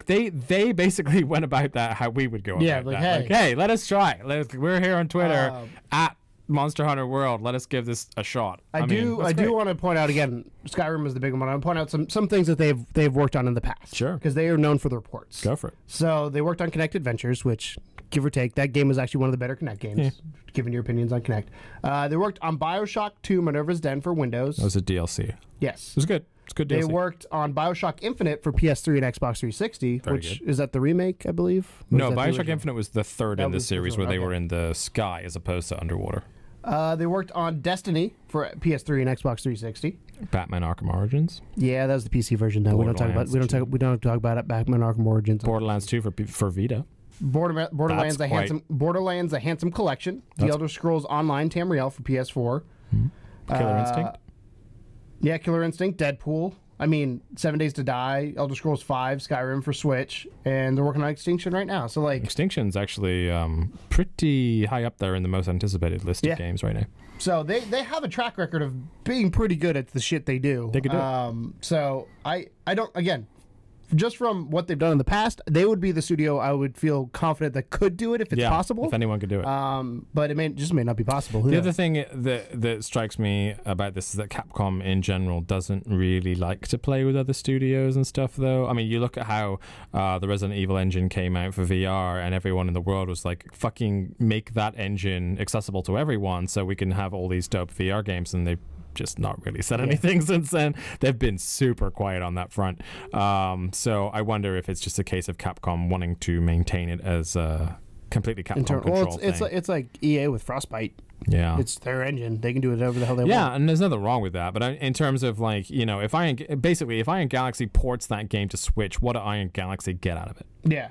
they basically went about that how we would go about that. Hey, let us try. We're here on Twitter at Monster Hunter World. Let us give this a shot. I do want to point out again, Skyrim is the big one. I want to point out some things that they've worked on in the past. Sure. Because they are known for the reports. Go for it. So they worked on Kinect Adventures, which, give or take, that game was actually one of the better Kinect games, given your opinions on Kinect. They worked on BioShock 2 Minerva's Den for Windows. That was a DLC. Yes. It was good. It's good DLC. They worked on BioShock Infinite for PS3 and Xbox 360, which is that the remake, I believe? No, BioShock Infinite was the third in the series where they were in the sky as opposed to underwater. They worked on Destiny for PS3 and Xbox 360. Batman Arkham Origins. Yeah, that was the PC version. Though we don't talk about it. Batman Arkham Origins. Borderlands 2 for Vita. Borderlands a handsome collection. The Elder Scrolls Online Tamriel for PS4. Killer Instinct. Yeah, Killer Instinct. Deadpool. I mean, 7 Days to Die, Elder Scrolls 5, Skyrim for Switch, and they're working on Extinction right now. So, like, Extinction's actually pretty high up there in the most anticipated list of games right now. So they have a track record of being pretty good at the shit they do. They could do it. So I don't, again, just from what they've done in the past, they would be the studio I would feel confident that could do it if it's possible. If anyone could do it. But it may not be possible. The other thing that strikes me about this is that Capcom in general doesn't really like to play with other studios and stuff, though. I mean, you look at how the Resident Evil engine came out for VR, and everyone in the world was like, fucking make that engine accessible to everyone so we can have all these dope VR games, and they just not really said anything since then. They've been super quiet on that front. So I wonder if it's just a case of Capcom wanting to maintain it as a completely Capcom controlled thing. It's like EA with Frostbite. Yeah, it's their engine. They can do whatever the hell they want. Yeah, and there's nothing wrong with that. But in terms of, like, if Iron Galaxy ports that game to Switch, what do Iron Galaxy get out of it? Yeah.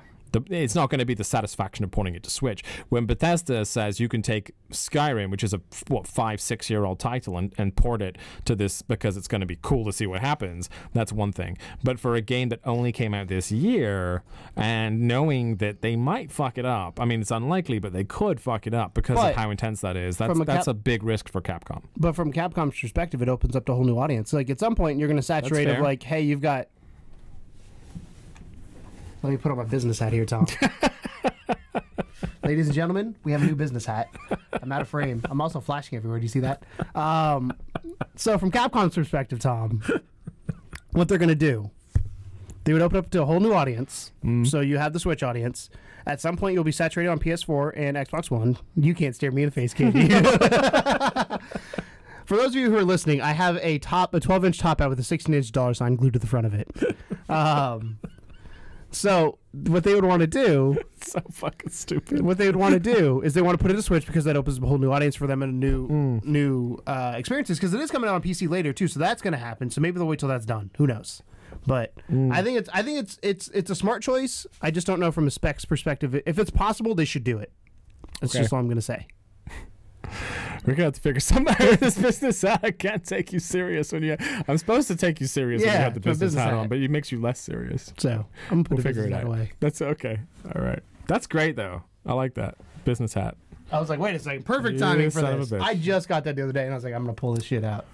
It's not going to be the satisfaction of porting it to Switch. When Bethesda says you can take Skyrim, which is a 5-6 year old title, and port it to this because it's going to be cool to see what happens, that's one thing. But for a game that only came out this year, and knowing that they might fuck it up, I mean, it's unlikely, but they could fuck it up because of how intense that is. That's a big risk for Capcom. But from Capcom's perspective, it opens up to a whole new audience. Like, at some point, you're going to saturate of, like, hey, you've got... Let me put on my business hat here, Tom. Ladies and gentlemen, we have a new business hat. I'm out of frame. I'm also flashing everywhere. Do you see that? So from Capcom's perspective, Tom, what they're going to do, they would open up to a whole new audience. So you have the Switch audience. At some point, you'll be saturated on PS4 and Xbox One. You can't stare me in the face, Katie. For those of you who are listening, I have a 12-inch top hat with a 16-inch dollar sign glued to the front of it. So what they would want to do, so fucking stupid. What they would want to do is they want to put it to Switch because that opens up a whole new audience for them and new experiences, because it is coming out on PC later too. So that's going to happen. So maybe they'll wait till that's done. Who knows? But I think it's a smart choice. I just don't know from a specs perspective if it's possible they should do it. That's Okay. just all I'm going to say. We're gonna have to figure something out with this business hat. I can't take you serious when you. I'm supposed to take you serious when you Yeah, have the but business hat hat. on, but it makes you less serious. So I'm going to put We'll a figure business it hat out. away. That's okay. All right. That's great though. I like that business hat. I was like, wait a second. Perfect You timing for son of this. a bitch. I just got that the other day, and I was like, I'm going to pull this shit out.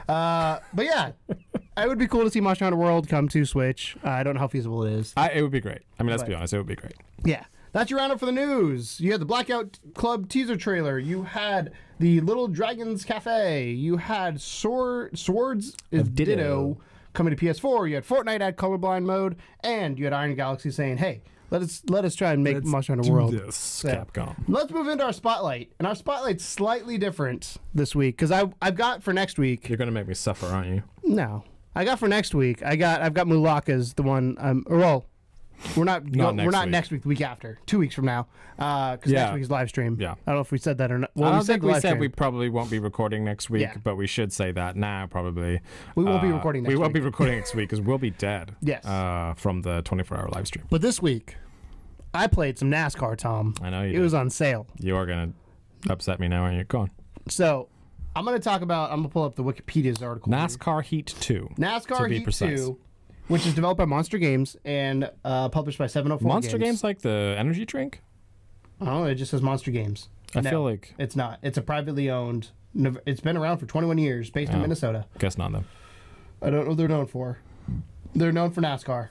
But yeah, it would be cool to see Monster Hunter World come to Switch. I don't know how feasible it is. It would be great. I mean, let's But- be honest. It would be great. Yeah. That's your roundup for the news. You had the Blackout Club teaser trailer. You had the Little Dragons Cafe. You had Swords Of Ditto. Ditto coming to PS4. You had Fortnite at colorblind mode, and you had Iron Galaxy saying, "Hey, let us try and make Monster Hunter World." This, Yeah. Capcom. Let's move into our spotlight, and our spotlight's slightly different this week because I've got for next week. You're gonna make me suffer, aren't you? No, I got for next week. I've got Mulaka's the one. We're not next week. The week after, 2 weeks from now, because Yeah. next week's live stream. Yeah. I don't know if we said that or not. I don't think the we live said stream. we probably won't be recording next week, Yeah. but we should say that now. Probably We won't be recording next We won't week. be recording next week because we'll be dead. Yes. From the 24-hour live stream. But this week, I played some NASCAR. Tom, I know you it did. was on sale. You are gonna upset me now, aren't you? Go on. So I'm going to pull up the Wikipedia's article. NASCAR Heat 2. NASCAR to be Heat precise. 2, which is developed by Monster Games and published by 704 Monster Games like the energy drink? Oh, it just says Monster Games. I No, feel like it's not. It's a privately owned. It's been around for 21 years, based in Minnesota. guess not them. I don't know what they're known for. They're known for NASCAR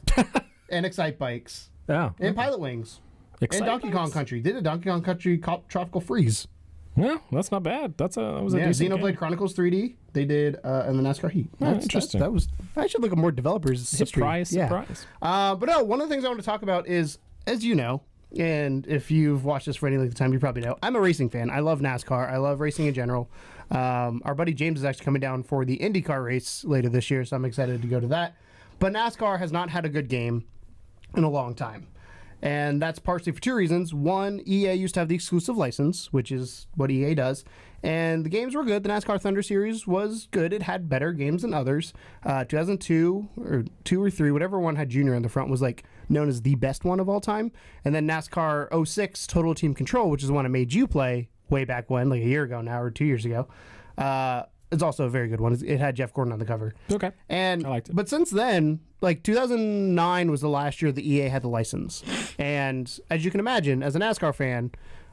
and Excite Bikes Yeah. and Pilot Wings Excite and Donkey Kong Bikes? Country. They did Donkey Kong Country Tropical Freeze. Yeah, that's not bad. That was a Yeah, decent Xenoblade game. Chronicles 3D. They did and the NASCAR Heat. Interesting. That was. I should look at more developers. Surprise, history. surprise. Yeah. But no, one of the things I want to talk about is, as you know, and if you've watched this for any length of time, you probably know, I'm a racing fan. I love NASCAR. I love racing in general. Our buddy James is actually coming down for the IndyCar race later this year, so I'm excited to go to that. But NASCAR has not had a good game in a long time. And that's partially for two reasons. One, EA used to have the exclusive license, which is what EA does. And the games were good. The NASCAR Thunder Series was good. It had better games than others. 2002 or 2 or 3, whatever one had Junior on the front, was like known as the best one of all time. And then NASCAR 06 Total Team Control, which is the one I made you play way back when, like a year ago now or 2 years ago. It's also a very good one. It had Jeff Gordon on the cover. Okay. And I liked it. But since then, like 2009 was the last year the EA had the license. And as you can imagine, as a NASCAR fan,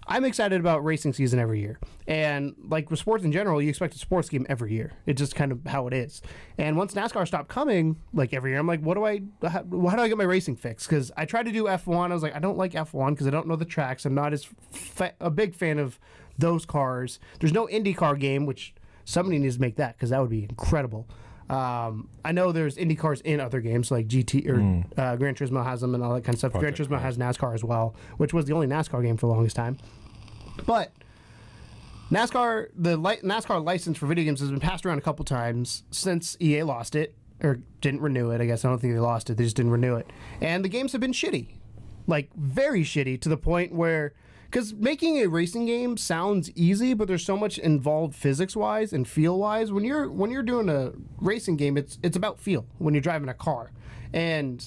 I'm excited about racing season every year. And like with sports in general, you expect a sports game every year. It's just kind of how it is. And once NASCAR stopped coming, like every year, I'm like, how do I get my racing fix? Because I tried to do F1. I was like, I don't like F1 because I don't know the tracks. I'm not as a big fan of those cars. There's no IndyCar game, which somebody needs to make that because that would be incredible. I know there's Indy cars in other games like GT or Gran Turismo has them and all that kind of stuff. Project, Gran Turismo has NASCAR as well, which was the only NASCAR game for the longest time. But NASCAR, NASCAR license for video games has been passed around a couple times since EA lost it or didn't renew it. I guess I don't think they lost it; they just didn't renew it. And the games have been shitty, like very shitty, to the point where. Because making a racing game sounds easy, but there's so much involved physics-wise and feel-wise. When you're doing a racing game, it's about feel when you're driving a car. And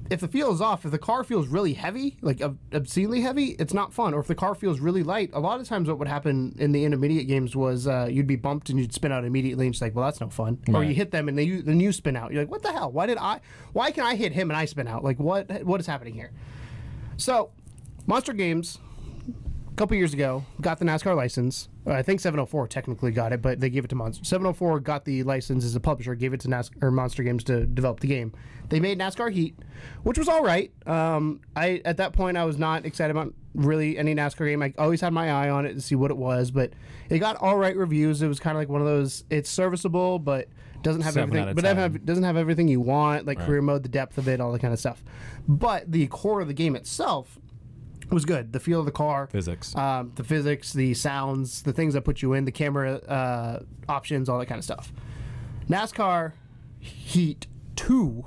if the feel is off, if the car feels really heavy, like obscenely heavy, it's not fun. Or if the car feels really light, a lot of times what would happen in the intermediate games was you'd be bumped and you'd spin out immediately, and it's like, well, that's no fun. Or you hit them and then you spin out. You're like, what the hell? Why can I hit him and I spin out? Like, what is happening here? So, Monster Games, a couple years ago, got the NASCAR license. I think 704 technically got it, but they gave it to Monster. 704 got the license as a publisher, gave it to Monster Games to develop the game. They made NASCAR Heat, which was all right. At that point, I was not excited about really any NASCAR game. I always had my eye on it to see what it was, but it got all right reviews. It was kind of like one of those, it's serviceable, but doesn't have 7 everything. out of But 10. doesn't have everything you want, like career mode, the depth of it, all that kind of stuff. But the core of the game itself was good. The feel of the car, Physics. the physics, the sounds, the things that put you in, the camera options, all that kind of stuff. NASCAR Heat 2,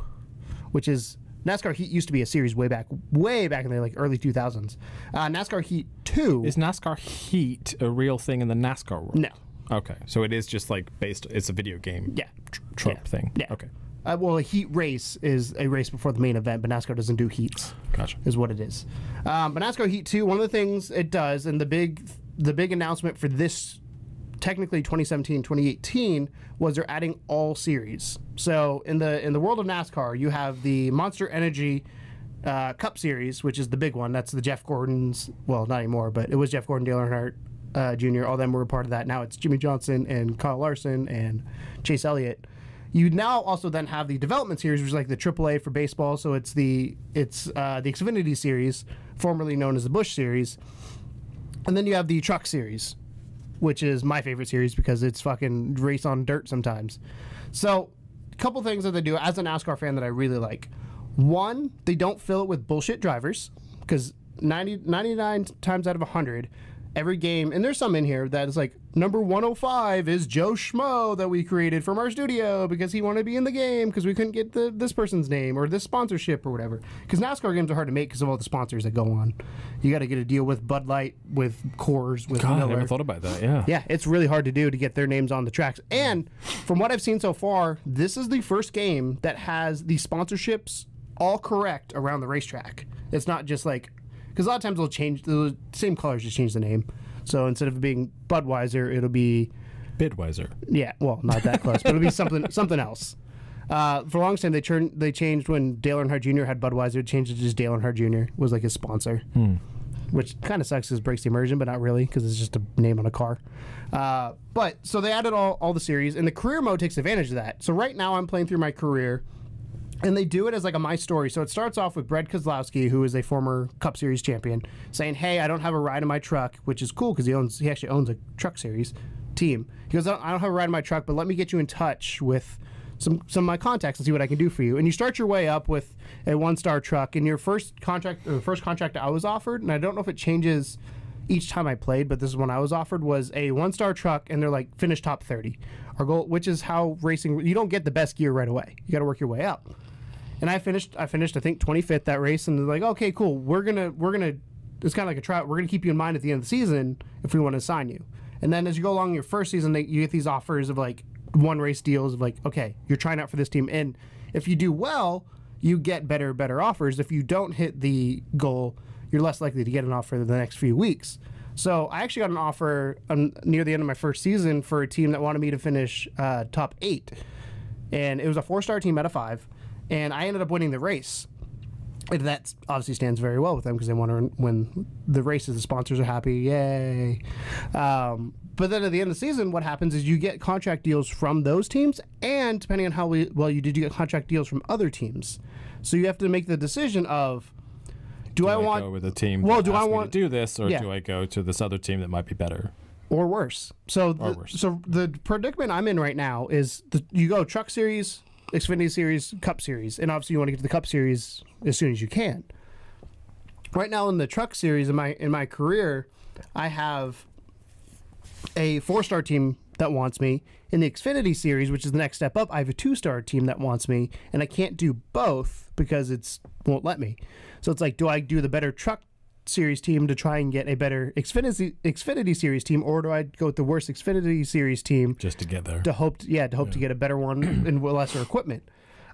which is NASCAR Heat used to be a series way back in the like early 2000s. NASCAR Heat 2 Is NASCAR Heat a real thing in the NASCAR world? no. Okay, so it is just like based. It's a video game. Yeah. Trope thing. Yeah. Okay. Well, a heat race is a race before the main event, but NASCAR doesn't do heats. Gotcha. Is what it is. But NASCAR Heat 2, one of the things it does, and the big announcement for this, technically 2017-2018, was they're adding all series. So in the world of NASCAR, you have the Monster Energy Cup Series, which is the big one. That's the Jeff Gordon's. Well, not anymore, but it was Jeff Gordon, Dale Earnhardt Jr. All them were a part of that. Now it's Jimmy Johnson and Kyle Larson and Chase Elliott. You now also then have the development series, which is like the AAA for baseball. So it's the Xfinity series, formerly known as the Busch series, and then you have the Truck series, which is my favorite series because it's fucking race on dirt sometimes. So a couple things that they do as a NASCAR fan that I really like. One, they don't fill it with bullshit drivers because 99 times out of 100, every game, and there's some in here that is like, number 105 is Joe Schmo that we created from our studio because he wanted to be in the game because we couldn't get this person's name or this sponsorship or whatever. Because NASCAR games are hard to make because of all the sponsors that go on. You got to get a deal with Bud Light, with Coors, with God, Miller. I never thought about that, yeah. Yeah, it's really hard to do to get their names on the tracks. And from what I've seen so far, this is the first game that has the sponsorships all correct around the racetrack. It's not just like, because a lot of times they'll change, the same colors, just change the name. So instead of being Budweiser, it'll be Bidweiser. Yeah, well, not that close, but it'll be something else. For a long time, they changed when Dale Earnhardt Jr. had Budweiser, changed it to just Dale Earnhardt Jr. was like his sponsor, which kind of sucks because it breaks the immersion, but not really because it's just a name on a car. But so they added all the series, and the career mode takes advantage of that. So right now, I'm playing through my career. And they do it as like a my story. So it starts off with Brad Keselowski, who is a former Cup Series champion, saying, "Hey, I don't have a ride in my truck," which is cool because he actually owns a Truck Series team. He goes, "I don't have a ride in my truck, but let me get you in touch with some of my contacts and see what I can do for you." And you start your way up with a 1-star truck. And your first contract I was offered, and I don't know if it changes each time I played, but this is one I was offered, was a 1-star truck, and they're like, finish top 30. Our goal, which is how racing, you don't get the best gear right away. You got to work your way up. And I finished, I think 25th that race, and they're like, okay, cool. We're gonna. It's kind of like a tryout. We're gonna keep you in mind at the end of the season if we want to sign you. And then as you go along in your first season, you get these offers of like one race deals of like, okay, you're trying out for this team, and if you do well, you get better offers. If you don't hit the goal, you're less likely to get an offer the next few weeks. So I actually got an offer near the end of my first season for a team that wanted me to finish top 8, and it was a 4-star team out of 5. And I ended up winning the race. And that obviously stands very well with them because they want to win the races. The sponsors are happy. Yay. But then at the end of the season, what happens is you get contract deals from those teams. And depending on how well you did, you get contract deals from other teams. So you have to make the decision of, do I want go with a team well, that do I asks me want to do this, or yeah. do I go to this other team that might be better? Or worse. So the predicament I'm in right now is you go Truck Series, Xfinity Series, Cup Series, and obviously you want to get to the Cup Series as soon as you can. Right now in the Truck Series in my career, I have a 4-star team that wants me. In the Xfinity Series, which is the next step up, I have a 2-star team that wants me, and I can't do both because it won't let me. So it's like, do I do the better Truck Series team to try and get a better Xfinity Series team, or do I go with the worst Xfinity Series team just to get there? To hope to get a better one and with lesser equipment.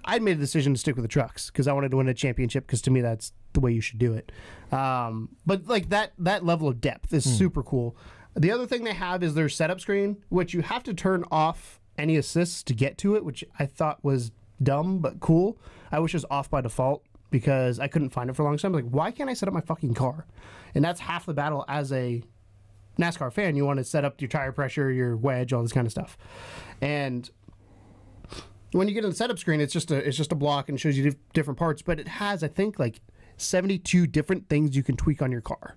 I made a decision to stick with the trucks because I wanted to win a championship because to me that's the way you should do it. But like that level of depth is super cool. The other thing they have is their setup screen, which you have to turn off any assists to get to it, which I thought was dumb but cool. I wish it was off by default, because I couldn't find it for a long time. Like, why can't I set up my fucking car? And that's half the battle as a NASCAR fan. You want to set up your tire pressure, your wedge, all this kind of stuff. And when you get in the setup screen, it's just a block and shows you different parts. But it has, I think, like 72 different things you can tweak on your car.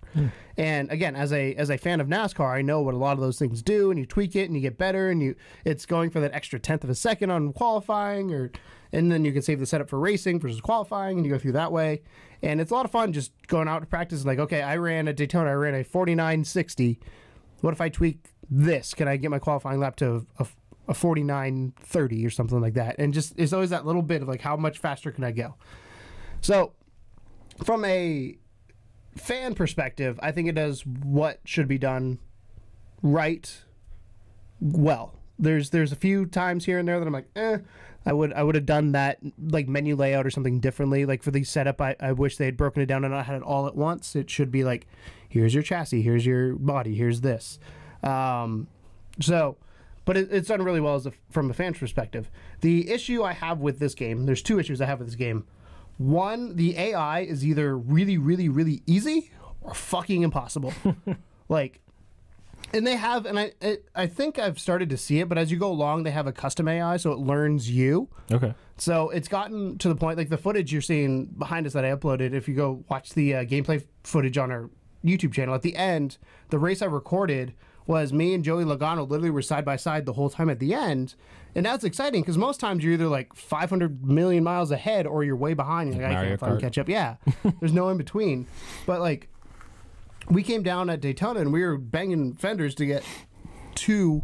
And again, as a fan of NASCAR, I know what a lot of those things do, and you tweak it and you get better, and it's going for that extra 1/10 of a second on qualifying, and then you can save the setup for racing versus qualifying, and you go through that way. And it's a lot of fun just going out to practice. Like, okay, I ran at Daytona, I ran a 49.60. What if I tweak this? Can I get my qualifying lap to a 49.30 or something like that? And just, it's always that little bit of like, how much faster can I go? So from a fan perspective, I think it does what should be done right well. There's a few times here and there that I'm like, I would have done that like menu layout or something differently. Like for the setup, I wish they had broken it down and not had it all at once. It should be like, here's your chassis, here's your body, here's this. But it's done really well from a fan's perspective. The issue I have with this game, there's two issues I have with this game. One, the AI is either really, really, really easy or fucking impossible. Like, and they have, and I think I've started to see it, but as you go along, they have a custom AI, so it learns you. Okay. So it's gotten to the point, like the footage you're seeing behind us that I uploaded, if you go watch the gameplay footage on our YouTube channel, at the end, the race I recorded was me and Joey Logano literally were side by side the whole time at the end. And that's exciting because most times you're either like 500 million miles ahead or you're way behind. You're like, I can't fucking catch up. Yeah. There's no in between. But like, we came down at Daytona and we were banging fenders to get to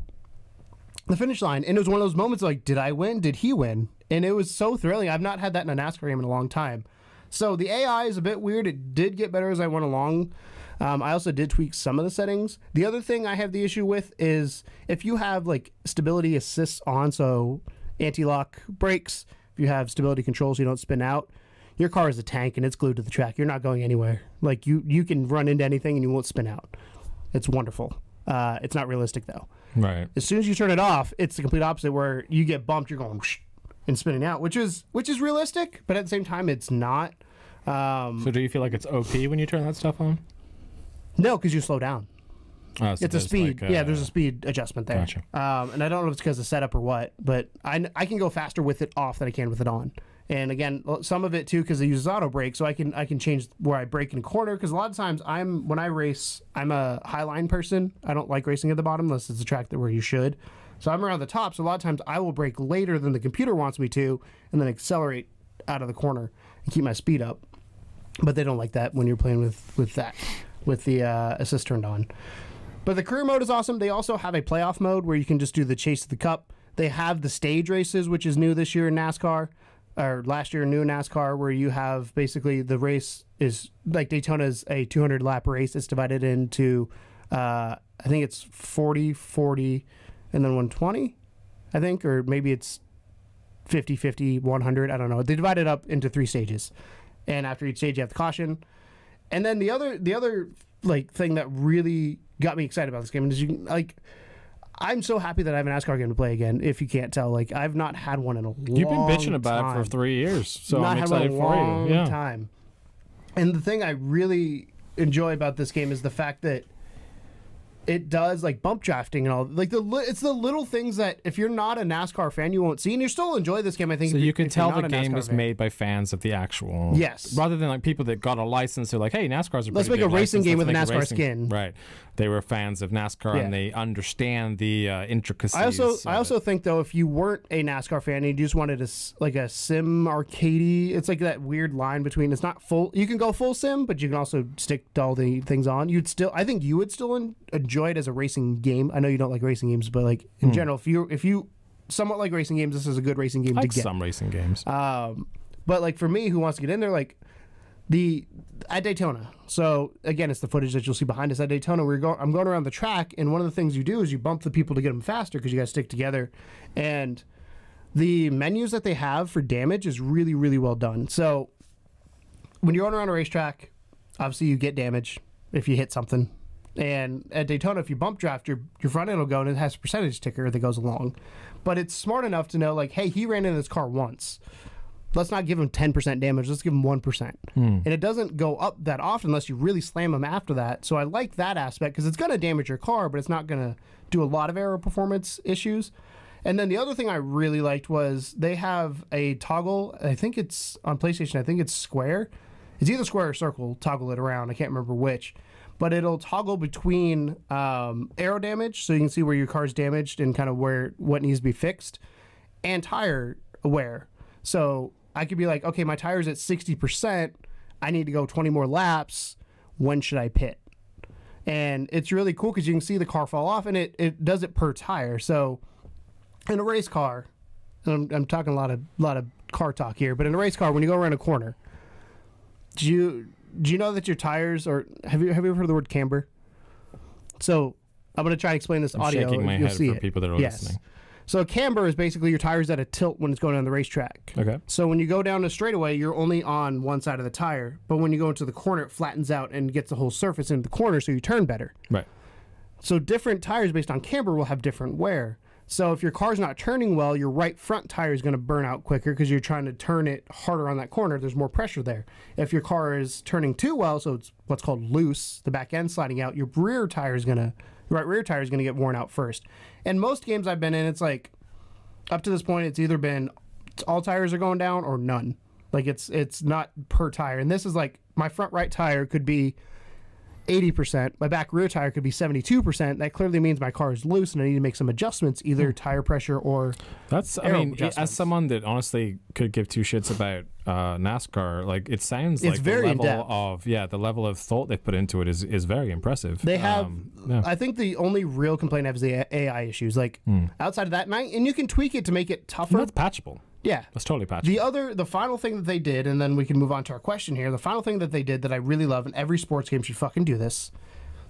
the finish line. And it was one of those moments like, did I win? Did he win? And it was so thrilling. I've not had that in a NASCAR game in a long time. So the AI is a bit weird. It did get better as I went along. I also did tweak some of the settings. The other thing I have the issue with is if you have like stability assists on, so anti-lock brakes, if you have stability control so you don't spin out, your car is a tank and it's glued to the track. You're not going anywhere. Like you can run into anything and you won't spin out. It's wonderful. It's not realistic though. Right. As soon as you turn it off, it's the complete opposite where you get bumped, you're going whoosh, and spinning out, which is realistic, but at the same time it's not. So do you feel like it's OP when you turn that stuff on? No, because you slow down. Oh, so it's a speed. like, yeah, there's a speed adjustment there. Gotcha. And I don't know if it's because of setup or what, but I can go faster with it off than I can with it on. And again, some of it too because it uses auto brake, so I can change where I brake in a corner. Because a lot of times when I race, I'm a high line person. I don't like racing at the bottom unless it's a track where you should. So I'm around the top. So a lot of times I will brake later than the computer wants me to, and then accelerate out of the corner and keep my speed up. But they don't like that when you're playing with the assist turned on. But the career mode is awesome. They also have a playoff mode where you can just do the chase of the cup. They have the stage races, which is new this year in NASCAR, or last year new in NASCAR, where you have basically the race is like Daytona's a 200 lap race. It's divided into, I think it's 40, 40, and then 120, I think, or maybe it's 50, 50, 100. I don't know. They divide it up into 3 stages. And after each stage, you have the caution. And then the other like thing that really got me excited about this game is I'm so happy that I have a NASCAR game to play again. If you can't tell, like I've not had one in a long time. You've been bitching about it for 3 years, so I'm excited for you. Yeah. Time. And the thing I really enjoy about this game is the fact that it does like bump drafting and all. Like it's the little things that if you're not a NASCAR fan, you won't see, and you still enjoy this game. I think so. You can tell the game was made by fans of the actual. Yes. Rather than like people that got a license, they're like, "Hey, NASCAR's a let's make a racing game with a NASCAR skin." Right. They were fans of NASCAR and they understand the intricacies. I also think though, if you weren't a NASCAR fan and you just wanted a sim arcadey, it's like that weird line between it's not full. You can go full sim, but you can also stick all the things on. I think you would still enjoy it as a racing game. I know you don't like racing games, but like in general, if you somewhat like racing games, this is a good racing game to get. Some racing games. But like for me, who wants to get in there, like at Daytona. So again, it's the footage that you'll see behind us at Daytona. I'm going around the track, and one of the things you do is you bump the people to get them faster because you guys stick together. And the menus that they have for damage is really, really well done. So when you're going around a racetrack, obviously you get damage if you hit something. And at Daytona, if you bump draft, your front end will go, and it has a percentage ticker that goes along. But it's smart enough to know, like, hey, he ran into this car once. Let's not give him 10% damage. Let's give him 1%. And it doesn't go up that often unless you really slam him after that. So I like that aspect because it's going to damage your car, but it's not going to do a lot of aero performance issues. And then the other thing I really liked was they have a toggle. I think it's on PlayStation. I think it's square. It's either square or circle. Toggle it around. I can't remember which. But it'll toggle between aero damage, so you can see where your car's damaged and kind of what needs to be fixed, and tire wear. So I could be like, okay, my tire's at 60%. I need to go 20 more laps. When should I pit? And it's really cool because you can see the car fall off, and it does it per tire. So in a race car, and I'm talking a lot of car talk here, but in a race car, when you go around a corner, do you know that your tires are... Have you ever heard of the word camber? So I'm going to try to explain this audio. I'm shaking my You'll head see for people that are listening. So a camber is basically your tires at a tilt when it's going down the racetrack. Okay. So when you go down a straightaway, you're only on one side of the tire. But when you go into the corner, it flattens out and gets the whole surface into the corner, so you turn better. Right. So different tires based on camber will have different wear. So if your car's not turning well, your right front tire is going to burn out quicker because you're trying to turn it harder on that corner. There's more pressure there. If your car is turning too well, so it's what's called loose, the back end sliding out, your rear tire is going to get worn out first. And most games I've been in, it's like up to this point, it's either been all tires are going down or none. Like it's not per tire. And this is like my front right tire could be 80%. My back rear tire could be 72%. That clearly means my car is loose and I need to make some adjustments, either tire pressure or as someone that honestly could give two shits about NASCAR, like it sounds it's like very the level of thought they've put into it is very impressive. They have, I think the only real complaint I have is the AI issues. Like outside of that, and you can tweak it to make it tougher. That's patchable. Yeah. That's totally patchable. The final thing that they did, and then we can move on to our question here. The final thing that they did that I really love, and every sports game should fucking do this.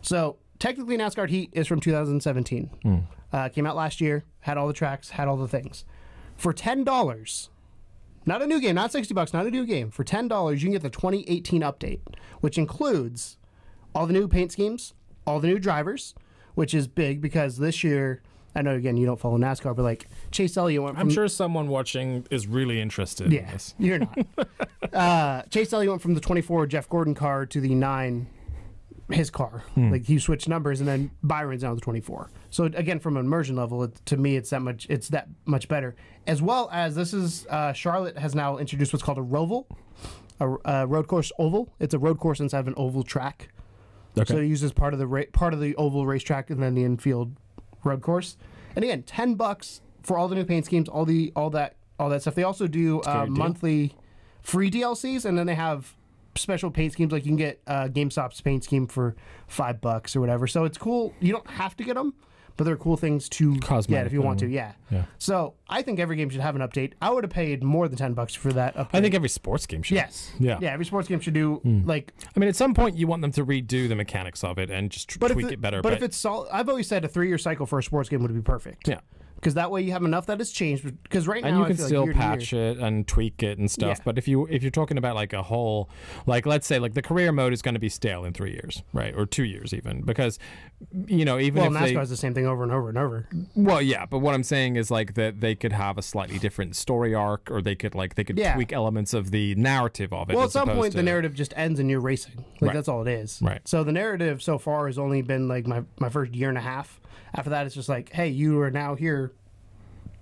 So technically, NASCAR Heat is from 2017. Came out last year, had all the tracks, had all the things. For $10, not a new game, not $60, not a new game. For $10, you can get the 2018 update, which includes all the new paint schemes, all the new drivers, which is big because this year, I know, again, you don't follow NASCAR, but like Chase Elliott went from... I'm sure someone watching is really interested in this. You're not. Chase Elliott went from the 24 Jeff Gordon car to the 9, his car. Like he switched numbers, and then Byron's now the 24. So again, from an immersion level, to me, it's that much better. As well as this is Charlotte has now introduced what's called a roval, a road course oval. It's a road course inside of an oval track. Okay. So it uses part of the oval racetrack and then the infield road course. And again, $10 for all the new paint schemes, all that stuff. They also do monthly free DLCs, and then they have special paint schemes. Like you can get GameStop's paint scheme for $5 or whatever. So it's cool. You don't have to get them, but they're cool things to get if you want to. Yeah. So I think every game should have an update. I would have paid more than $10 for that update. I think every sports game should. Yes. Yeah. Every sports game should do like. I mean, at some point you want them to redo the mechanics of it and just tweak it better. But if it's solid, I've always said a 3-year cycle for a sports game would be perfect. Yeah. Because that way you have enough that has changed. Because right now, and you can I feel still like patch it and tweak it and stuff. Yeah. But if you're talking about like a whole, like let's say like the career mode is going to be stale in 3 years, right, or 2 years even, because even if NASCAR has the same thing over and over and over. Well, yeah, but what I'm saying is like that they could have a slightly different story arc, or they could tweak elements of the narrative of it. Well, at some point the narrative just ends and you're racing. Like that's all it is. Right. So the narrative so far has only been like my first year and a half. After that, it's just like, hey, you are now here.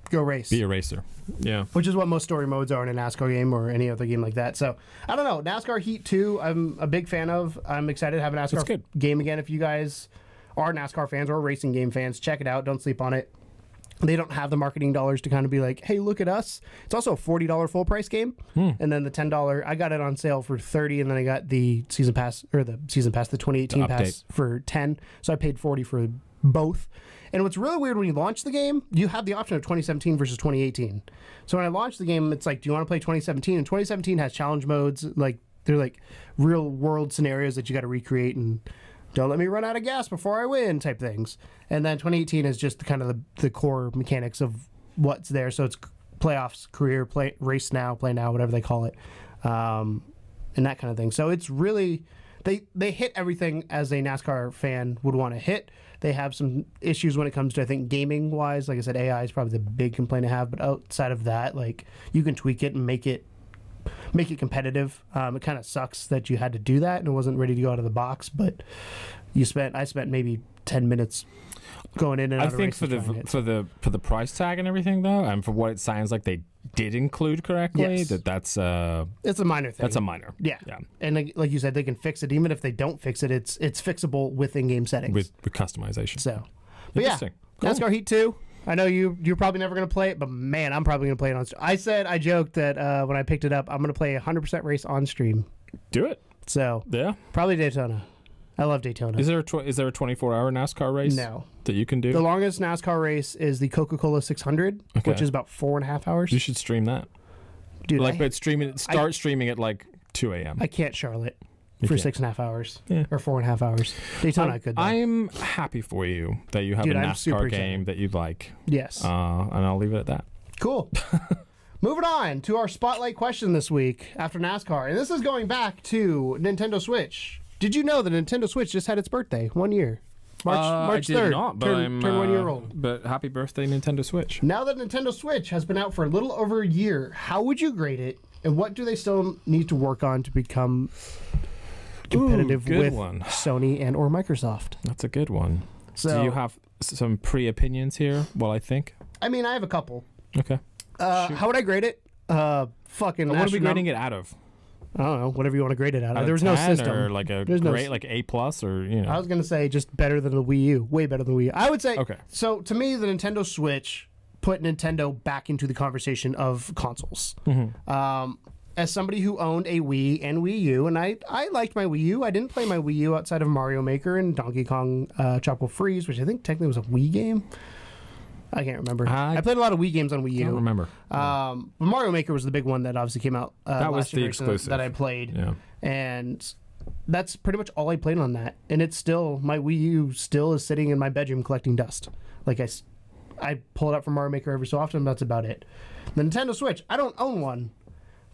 Go race. Be a racer. Yeah. Which is what most story modes are in a NASCAR game or any other game like that. So, I don't know. NASCAR Heat 2, I'm a big fan of. I'm excited to have a NASCAR game again. If you guys are NASCAR fans or racing game fans, check it out. Don't sleep on it. They don't have the marketing dollars to kind of be like, hey, look at us. It's also a $40 full price game. And then the $10, I got it on sale for $30, and then I got the season pass, the 2018 pass for $10. So I paid $40 for both. And what's really weird, when you launch the game, you have the option of 2017 versus 2018. So when I launched the game, it's like, do you want to play 2017? And 2017 has challenge modes, like they're like real world scenarios that you got to recreate, and don't let me run out of gas before I win type things. And then 2018 is just kind of the core mechanics of what's there. So it's playoffs, career, race now, play now, whatever they call it, and that kind of thing. So it's really, they hit everything as a NASCAR fan would want to hit. They have some issues when it comes to, I think, gaming wise. Like I said, AI is probably the big complaint I have. But outside of that, like, you can tweak it and make it competitive. It kind of sucks that you had to do that and it wasn't ready to go out of the box. But I spent maybe 10 minutes going in and out of races. I think for the price tag and everything though, and for what it sounds like they did include correctly, yes. that's it's a minor thing. That's a minor. Yeah. And like you said, they can fix it. Even if they don't fix it, it's fixable with in-game settings. With customization. So, but yeah, cool. NASCAR Heat 2. I know you're probably never going to play it, but man, I'm probably going to play it on stream. I joked that when I picked it up, I'm going to play 100% race on stream. Do it. So, yeah. Probably Daytona. I love Daytona. Is there a 24-hour NASCAR race? No. That you can do? The longest NASCAR race is the Coca-Cola 600, which is about 4.5 hours. You should stream that. Dude, streaming at like 2 a.m. I can't Charlotte. for can't. 6.5 hours. Yeah. Or 4.5 hours. Daytona I could, though. I'm happy for you that you have Dude, a I'm super NASCAR excited. game that you like. Yes. And I'll leave it at that. Cool. Moving on to our spotlight question this week after NASCAR. And this is going back to Nintendo Switch. Did you know that Nintendo Switch just had its birthday? 1 year. March I 3rd. did not, but Turn 1 year old. But happy birthday, Nintendo Switch. Now that Nintendo Switch has been out for a little over a year, how would you grade it? And what do they still need to work on to become competitive good with one. Sony and or Microsoft? That's a good one. So, Do you have some pre-opinions here? Well, I think. I mean, I have a couple. Okay. How would I grade it? Fucking. What are we grading it out of? I don't know. Whatever you want to grade it out of. Out There's of no 10 system. or like a There's no grade, like A+, or, you know. I was gonna say just better than the Wii U. Way better than the Wii U. I would say. Okay. So to me, the Nintendo Switch put Nintendo back into the conversation of consoles. As somebody who owned a Wii and Wii U, and I liked my Wii U. I didn't play my Wii U outside of Mario Maker and Donkey Kong Tropical Freeze, which I think technically was a Wii game. I can't remember. I played a lot of Wii games on Wii U. I don't remember. But Mario Maker was the big one that obviously came out. That was last the generation exclusive that I played. Yeah. And that's pretty much all I played on that. And it's still, my Wii U still is sitting in my bedroom collecting dust. Like I pull it up from Mario Maker every so often. That's about it. The Nintendo Switch, I don't own one,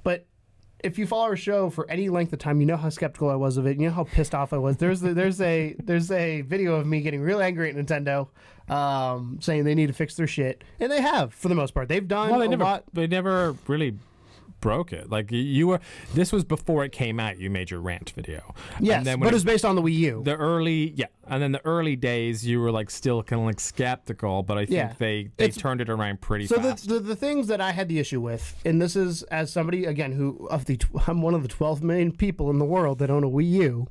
but if you follow our show for any length of time, you know how skeptical I was of it. You know how pissed off I was. There's a video of me getting real angry at Nintendo, saying they need to fix their shit, and they have for the most part. They've done a lot. They never really broke it. Like you were. This was before it came out. You made your rant video. Yes, and then but it's based on the Wii U. The early, and then the early days, you were like still kind of like skeptical, but I think they turned it around pretty fast. So the things that I had the issue with, and this is as somebody again who I'm one of the 12 million people in the world that own a Wii U.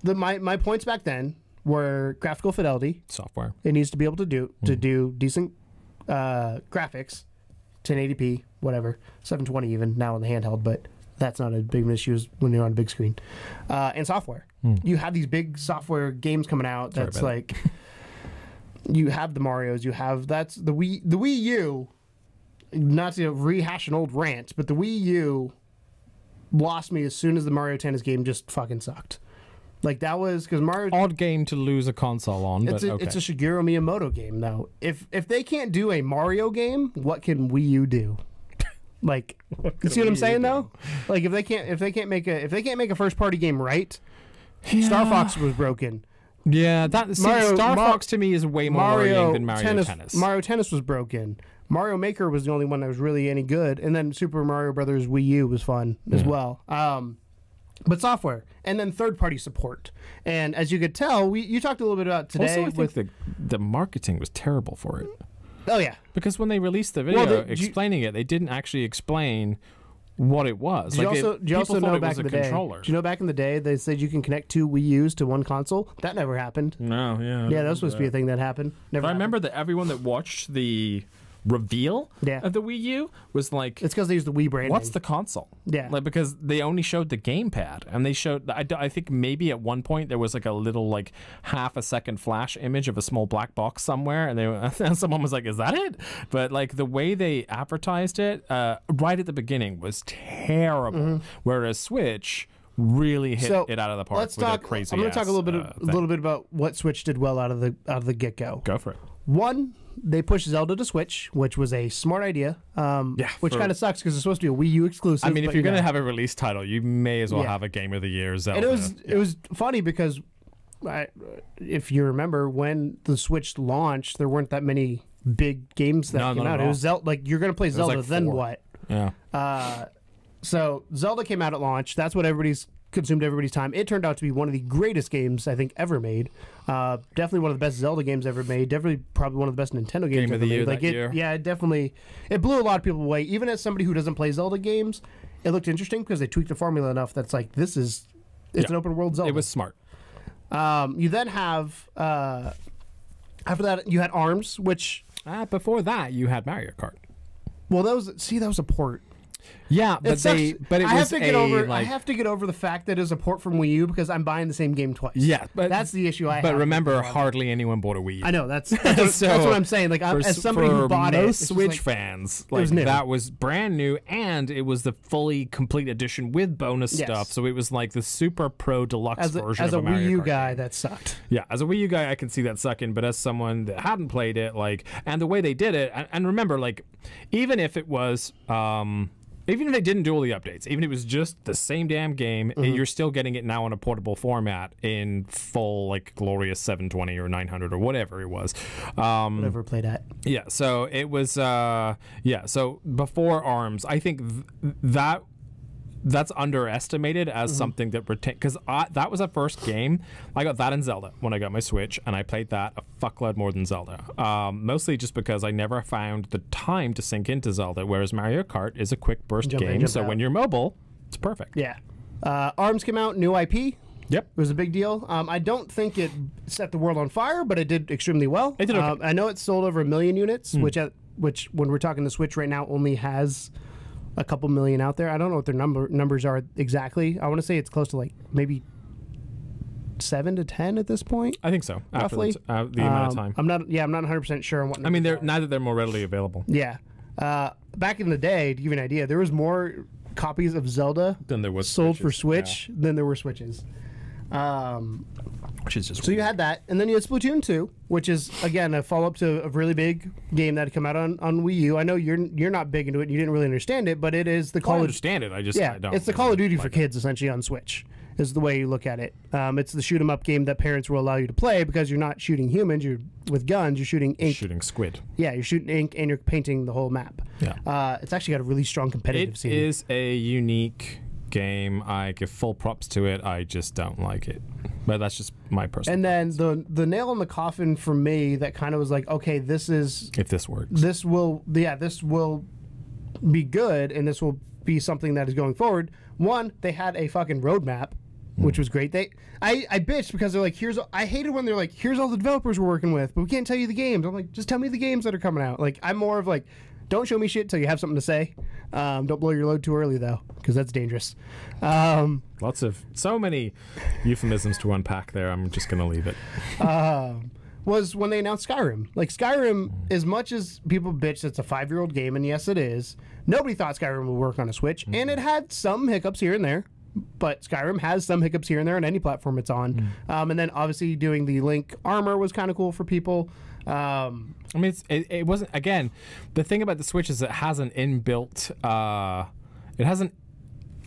My points back then were graphical fidelity, Software. It needs to be able to do decent graphics, 1080p, whatever, 720 even now on the handheld, but that's not a big issue as when you're on a big screen. And software. You have these big software games coming out that's like you have the Marios, that's the Wii U, not to rehash an old rant, but the Wii U lost me as soon as the Mario Tennis game just fucking sucked. Like that was because Mario. Odd game to lose a console on, It's but a Shigeru Miyamoto game though. If they can't do a Mario game, what can Wii U do? Like, you see what I'm saying though? Like if they can't make a first party game right, Star Fox was broken. Yeah, Star Fox to me is way more worrying than Mario Tennis. Mario Tennis was broken. Mario Maker was the only one that was really any good, and then Super Mario Brothers Wii U was fun as well. But software, and then third-party support. And as you could tell, you talked a little bit about today. Also, I think the marketing was terrible for it. Oh, yeah. Because when they released the video explaining it, they didn't actually explain what it was. Do you also know back in the day? Do you know back in the day they said you can connect 2 Wii U's to one console? That never happened. No, yeah. Yeah, that was supposed to be a thing that happened. I remember that everyone that watched the reveal of the Wii U was like, it's because they used the Wii branding. What's the console? Yeah, like because they only showed the gamepad, and they showed. I think maybe at one point there was like a little like half a second flash image of a small black box somewhere, and and someone was like, "Is that it?" But like the way they advertised it right at the beginning was terrible. Whereas Switch really hit it out of the park. Let's talk. Crazy. I'm going to talk a little bit about what Switch did well out of the get go. Go for it. One, they pushed Zelda to Switch, which was a smart idea. Which kind of sucks because it's supposed to be a Wii U exclusive. I mean, if you're going to have a release title, you may as well have a Game of the Year Zelda. And it was funny because if you remember when the Switch launched, there weren't that many big games that came out. It was Zelda. Like you're going to play Zelda, like then what? Yeah. So Zelda came out at launch. That's what consumed everybody's time. It turned out to be one of the greatest games I think ever made. Definitely one of the best Zelda games ever made. Definitely probably one of the best Nintendo games ever made. Like it blew a lot of people away. Even as somebody who doesn't play Zelda games, it looked interesting because they tweaked the formula enough that's like it's an open world Zelda. It was smart. You then have after that you had ARMS, which before that you had Mario Kart. Well, that was a port. Yeah, It sucks. but it I was have to get over. like, I have to get over the fact that it's a port from Wii U because I'm buying the same game twice. yeah, but that's the issue I have. But with remember, the- hardly anyone bought a Wii U. I know that's that's what I'm saying. Like as somebody who bought it, most it's just Switch like, fans, was like new. that was brand new, and it was the fully complete edition with bonus Yes. stuff. So it was like the super pro deluxe version as of a Mario Wii U Kart guy, game. that sucked. Yeah, as a Wii U guy, I can see that sucking, but as someone that hadn't played it, like, and the way they did it, and remember, like, even if it was, even if they didn't do all the updates, even if it was just the same damn game, you're still getting it now in a portable format in full, like, glorious 720 or 900 or whatever it was. Whatever played at. Yeah, so it was, so before ARMS, I think that's underestimated as something that because that was the first game. I got that in Zelda when I got my Switch, and I played that a fuckload more than Zelda. Mostly just because I never found the time to sink into Zelda, whereas Mario Kart is a quick burst Jump in, game, jump so out. when you're mobile, it's perfect. Yeah. ARMS came out, new IP. Yep. It was a big deal. I don't think it set the world on fire, but it did extremely well. It did okay. I know it sold over 1 million units, which when we're talking the Switch right now only has a couple million out there. I don't know what their numbers are exactly. I want to say it's close to like maybe 7 to 10 at this point. I think so. Roughly. After the amount of time. I'm not 100% sure on what. I mean, numbers are. neither they're more readily available Yeah. Back in the day, to give you an idea, there was more copies of Zelda than there was sold for Switches. Switch than there were Switches. Which is just So you had that, and then you had Splatoon 2, which is again a follow-up to a really big game that had come out on Wii U. I know you're not big into it, and you didn't really understand it, but it is the I Call of understand it. I just I don't. it's the Call of Duty for like it. kids essentially on Switch. Is the way you look at it. It's the shoot 'em up game that parents will allow you to play because you're not shooting humans. You're with guns. You're shooting ink. Shooting squid. Yeah, you're shooting ink and you're painting the whole map. Yeah. It's actually got a really strong competitive It scene. is a unique game. I give full props to it. I just don't like it. But that's just my personal. And then the nail in the coffin for me that kind of was like, okay, this is if this works. this will be good and this will be something that is going forward. One, they had a fucking roadmap, which was great. I bitched because they're like, I hated when they're like, here's all the developers we're working with, but we can't tell you the games. I'm like, just tell me the games that are coming out. Like, I'm more of like, don't show me shit till you have something to say. Don't blow your load too early though, because that's dangerous. So many euphemisms to unpack there. I'm just gonna leave it. Was when they announced Skyrim. Like, Skyrim, as much as people bitch it's a 5-year-old game, and yes it is, nobody thought Skyrim would work on a Switch, and it had some hiccups here and there, but Skyrim has some hiccups here and there on any platform it's on. And then obviously doing the Link armor was kind of cool for people. I mean, it wasn't. Again, the thing about the Switch is it has an inbuilt. It hasn't.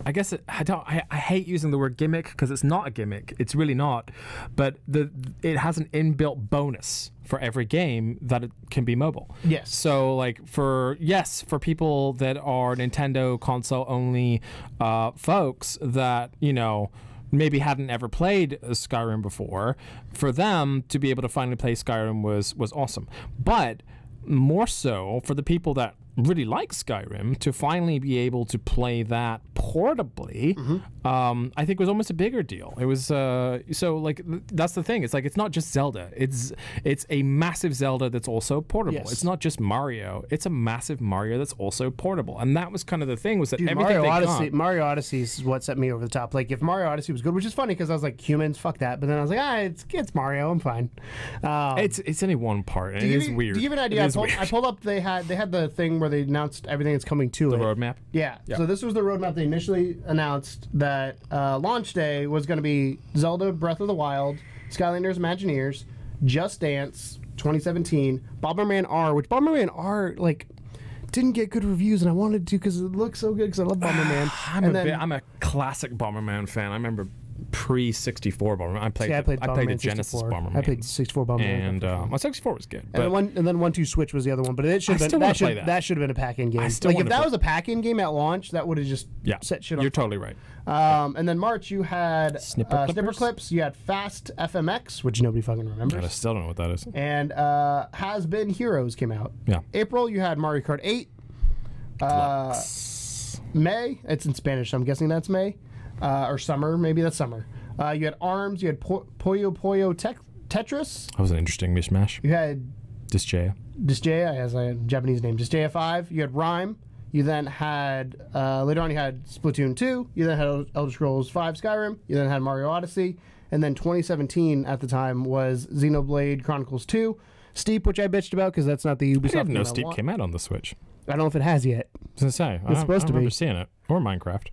I guess I hate using the word gimmick because it's not a gimmick. It's really not. But it has an inbuilt bonus for every game that it can be mobile. Yes. So like for people that are Nintendo console only folks that maybe hadn't ever played Skyrim before, for them to be able to finally play Skyrim was awesome. But more so for the people that really like Skyrim to finally be able to play that portably, I think was almost a bigger deal. It was so like that's the thing. It's like it's not just Zelda. It's a massive Zelda that's also portable. Yes. It's not just Mario. It's a massive Mario that's also portable. And that was kind of the thing was that Dude, everything Mario Odyssey is what set me over the top. Like, if Mario Odyssey was good, which is funny because I was like, humans, fuck that. But then I was like, it's Mario, I'm fine. it's only one part, and it is weird. To give you an idea, I pulled up. They had the thing where they announced everything that's coming to the it. roadmap. Yeah. So this was the roadmap they initially announced that launch day was going to be Zelda Breath of the Wild, Skylanders Imagineers, Just Dance 2017, Bomberman R, which Bomberman R like didn't get good reviews, and I wanted to because it looks so good because I love Bomberman. I'm a classic Bomberman fan. I remember pre-64 Bomberman. I played the Genesis 64. Bomberman. I played 64 Bomberman. And my 64 was good. But And then 1-2 Switch was the other one, but it should have been that should have been a pack-in game. still Like, if wanna that play- was a pack-in game at launch, that would have just set shit on. You're totally right. And then March you had Snipper Snipper Clips. You had Fast FMX, which nobody fucking remembers. I still don't know what that is. And Has Been Heroes came out. Yeah. April you had Mario Kart 8. May, it's in Spanish, so I'm guessing that's May. Or summer, maybe that's summer. You had ARMS, you had Puyo Puyo Tetris. That was an interesting mishmash. You had Disgaea. Disgaea, as a Japanese name, Disgaea 5. You had Rhyme. You then had, later on you had Splatoon 2. You then had Elder Scrolls 5 Skyrim. You then had Mario Odyssey. And then 2017 at the time was Xenoblade Chronicles 2. Steep, which I bitched about because that's not the Ubisoft I didn't know game Steep want. came out on the Switch. I don't know if it has yet. I was gonna say, It's supposed to be. I remember seeing it. Or Minecraft.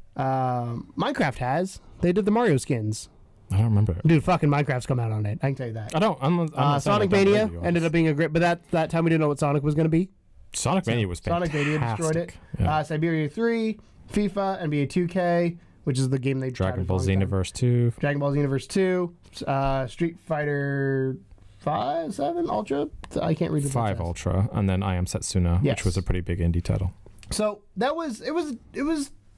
Minecraft has. They did the Mario skins. I don't remember. Dude, fucking Minecraft's come out on it. I can tell you that. I don't. I'm not saying Sonic I don't Mania believe you, ended up being a great, but that time we didn't know what Sonic was going to be. Sonic Mania was fantastic. Sonic Mania destroyed it. Yeah. Siberia 3, FIFA, NBA 2K, which is the game they Dragon touted Ball for a long time. Xenoverse 2. Dragon Ball Xenoverse 2, Street Fighter 5, 7, Ultra. I can't read the 5 details. Ultra, and then I Am Setsuna, Yes. which was a pretty big indie title. So that was it was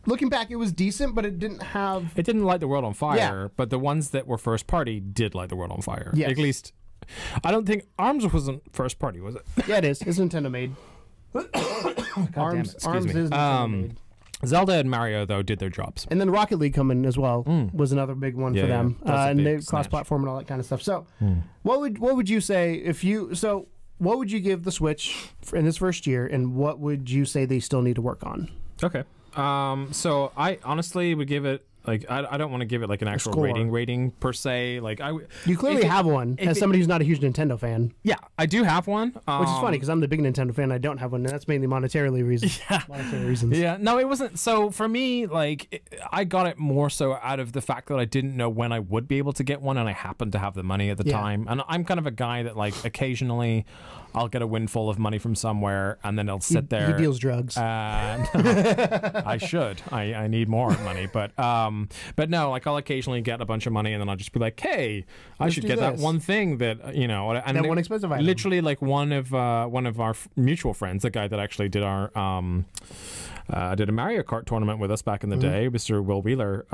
looking back, it was decent, but it didn't have. It didn't light the world on fire, Yeah. but the ones that were first party did light the world on fire. Yes. At least, I don't think ARMS wasn't first party, was it? Yeah, it is. It's Nintendo made. Arms Excuse me. is Nintendo made. Zelda and Mario, though, did their jobs. And then Rocket League coming as well was another big one Yeah, for them, yeah. That's a and big they snatch. cross-platform and all that kind of stuff. So, what would you say if you what would you give the Switch in this first year, and what would you say they still need to work on? Okay. So I honestly would give it, like, I don't want to give it like an actual score. rating per se. Like You clearly have one as somebody who's not a huge Nintendo fan, yeah, I do have one, which is funny because I'm the big Nintendo fan. I don't have one, and that's mainly monetarily reasons. Yeah. Monetary reasons. Yeah, no, it wasn't. So for me, like, I got it more so out of the fact that I didn't know when I would be able to get one, and I happened to have the money at the Yeah. time. And I'm kind of a guy that, like, occasionally I'll get a windfall of money from somewhere, and then I'll sit there. He deals drugs. No, I should. I need more money, but no, like, I'll occasionally get a bunch of money, and then I'll just be like, hey, I Let's should do get that this. one thing that, you know, and That one expensive item. Literally, like, one of our mutual friends, the guy that actually did our did a Mario Kart tournament with us back in the day, Mr. Will Wheeler,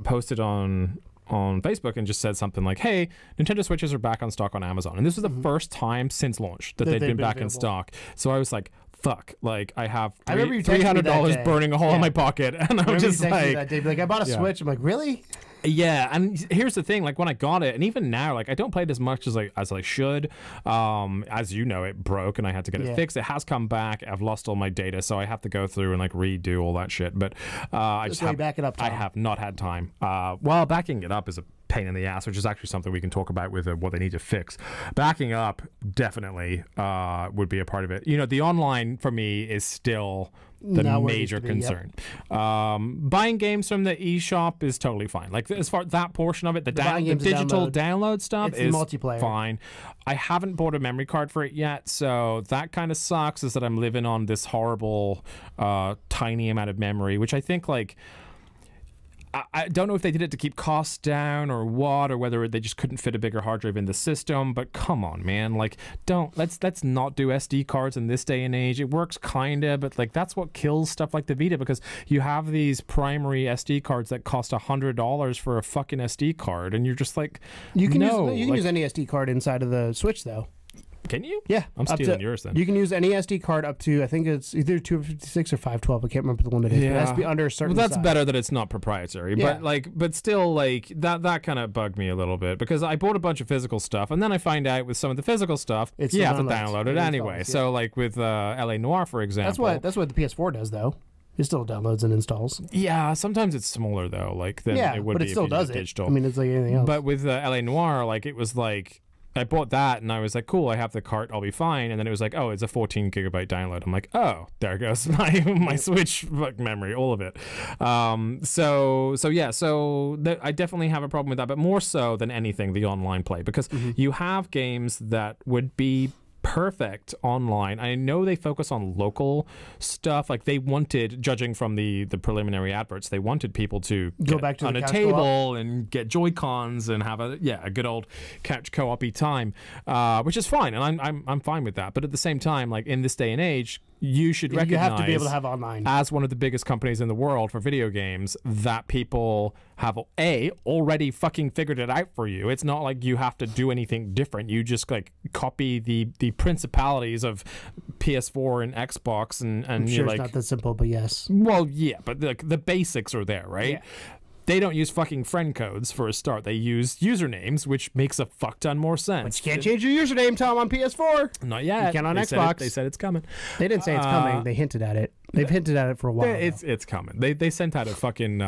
posted on Facebook and just said something like, hey, Nintendo Switches are back on stock on Amazon. And this was the first time since launch that they'd been back in available. stock. So I was like, fuck, like, I have I remember you texted me that $300 day. burning a hole in my pocket. And I was just like, that day, like I bought a Yeah. Switch. I'm like, really? yeah, and here's the thing, like, when I got it, and even now, like, I don't play it as much as I should. As you know, it broke and I had to get it Yeah. fixed. It has come back. I've lost all my data, so I have to go through and, like, redo all that shit. But I just way have, back it up, I Tom. have not had time. Well, backing it up is a pain in the ass, which is actually something we can talk about with what they need to fix. Backing up definitely would be a part of it. You know, the online for me is still the Not where it used major to be, yep. concern. Buying games from the eShop is totally fine. Like, as far that portion of it, the buying games and digital download stuff It's the is multiplayer. fine. I haven't bought a memory card for it yet, so that kind of sucks. Is that I'm living on this horrible tiny amount of memory, which I think, like, I don't know if they did it to keep costs down or what, or whether they just couldn't fit a bigger hard drive in the system. But come on, man, like, let's not do SD cards in this day and age. It works kinda, but, like, that's what kills stuff like the Vita, because you have these primary SD cards that cost $100 for a fucking SD card, and you're just like, You can no, use any SD card inside of the Switch though. Can you? Yeah, I'm up stealing to- yours then. You can use any SD card up to, I think it's either 256 or 512. I can't remember the limit. It has to be under a certain Well, that's size. better that it's not proprietary. Yeah. But still, like, that kind of bugged me a little bit, because I bought a bunch of physical stuff, and then I find out with some of the physical stuff, It you still have to downloads. download It it anyway. installs, So, like, with LA Noire, for example. That's what the PS4 does though. It still downloads and installs. Yeah, sometimes it's smaller though, like, than Yeah, it would but be it still if you did does it. digital. I mean, it's like anything else. But with LA Noire, like, it was like, I bought that and I was like, cool, I have the cart, I'll be fine. And then it was like, oh, it's a 14 gigabyte download. I'm like, oh, there goes my Switch memory, all of it. I definitely have a problem with that, but more so than anything, the online play, because you have games that would be perfect online. I know they focus on local stuff. Like, they wanted, judging from the preliminary adverts, they wanted people to Go get back to on the a couch table and get Joy-Cons and have a good old couch co-op-y time, which is fine, and I'm fine with that. But at the same time, like, in this day and age, you should recognize, you have to be able to have online. as one of the biggest companies in the world for video games, that people have already fucking figured it out for you. It's not like you have to do anything different. You just, like, copy the principalities of PS4 and Xbox, and I'm you're sure like, it's not that simple, but yes. well, yeah, but the basics are there, right? Yeah. they don't use fucking friend codes for a start. They use usernames, which makes a fuck ton more sense. But you can't change your username, Tom, on PS4. Not yet. You can on They Xbox. They said it's coming. They didn't say it's coming. They hinted at it. They've hinted at it for a while. It's coming. They sent out a fucking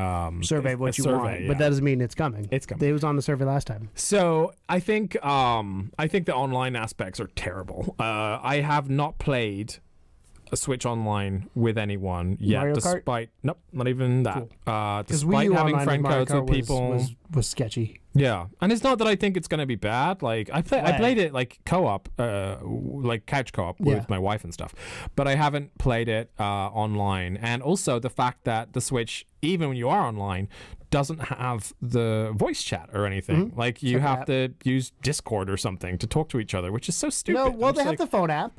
survey of what you want, yeah. but that doesn't mean it's coming. It's coming. It was on the survey last time. So I think the online aspects are terrible. I have not played a Switch Online with anyone yet, Mario Kart? despite nope, not even that. Because Despite Wii U having Online friend with Mario codes with Kart people, was sketchy. yeah, and it's not that I think it's going to be bad. Like I played it like co-op, like couch co-op with my wife and stuff, but I haven't played it online. And also the fact that the Switch, even when you are online, doesn't have the voice chat or anything. Like you have to use Discord or something to talk to each other, which is so stupid. No, well, I'm they just have the phone app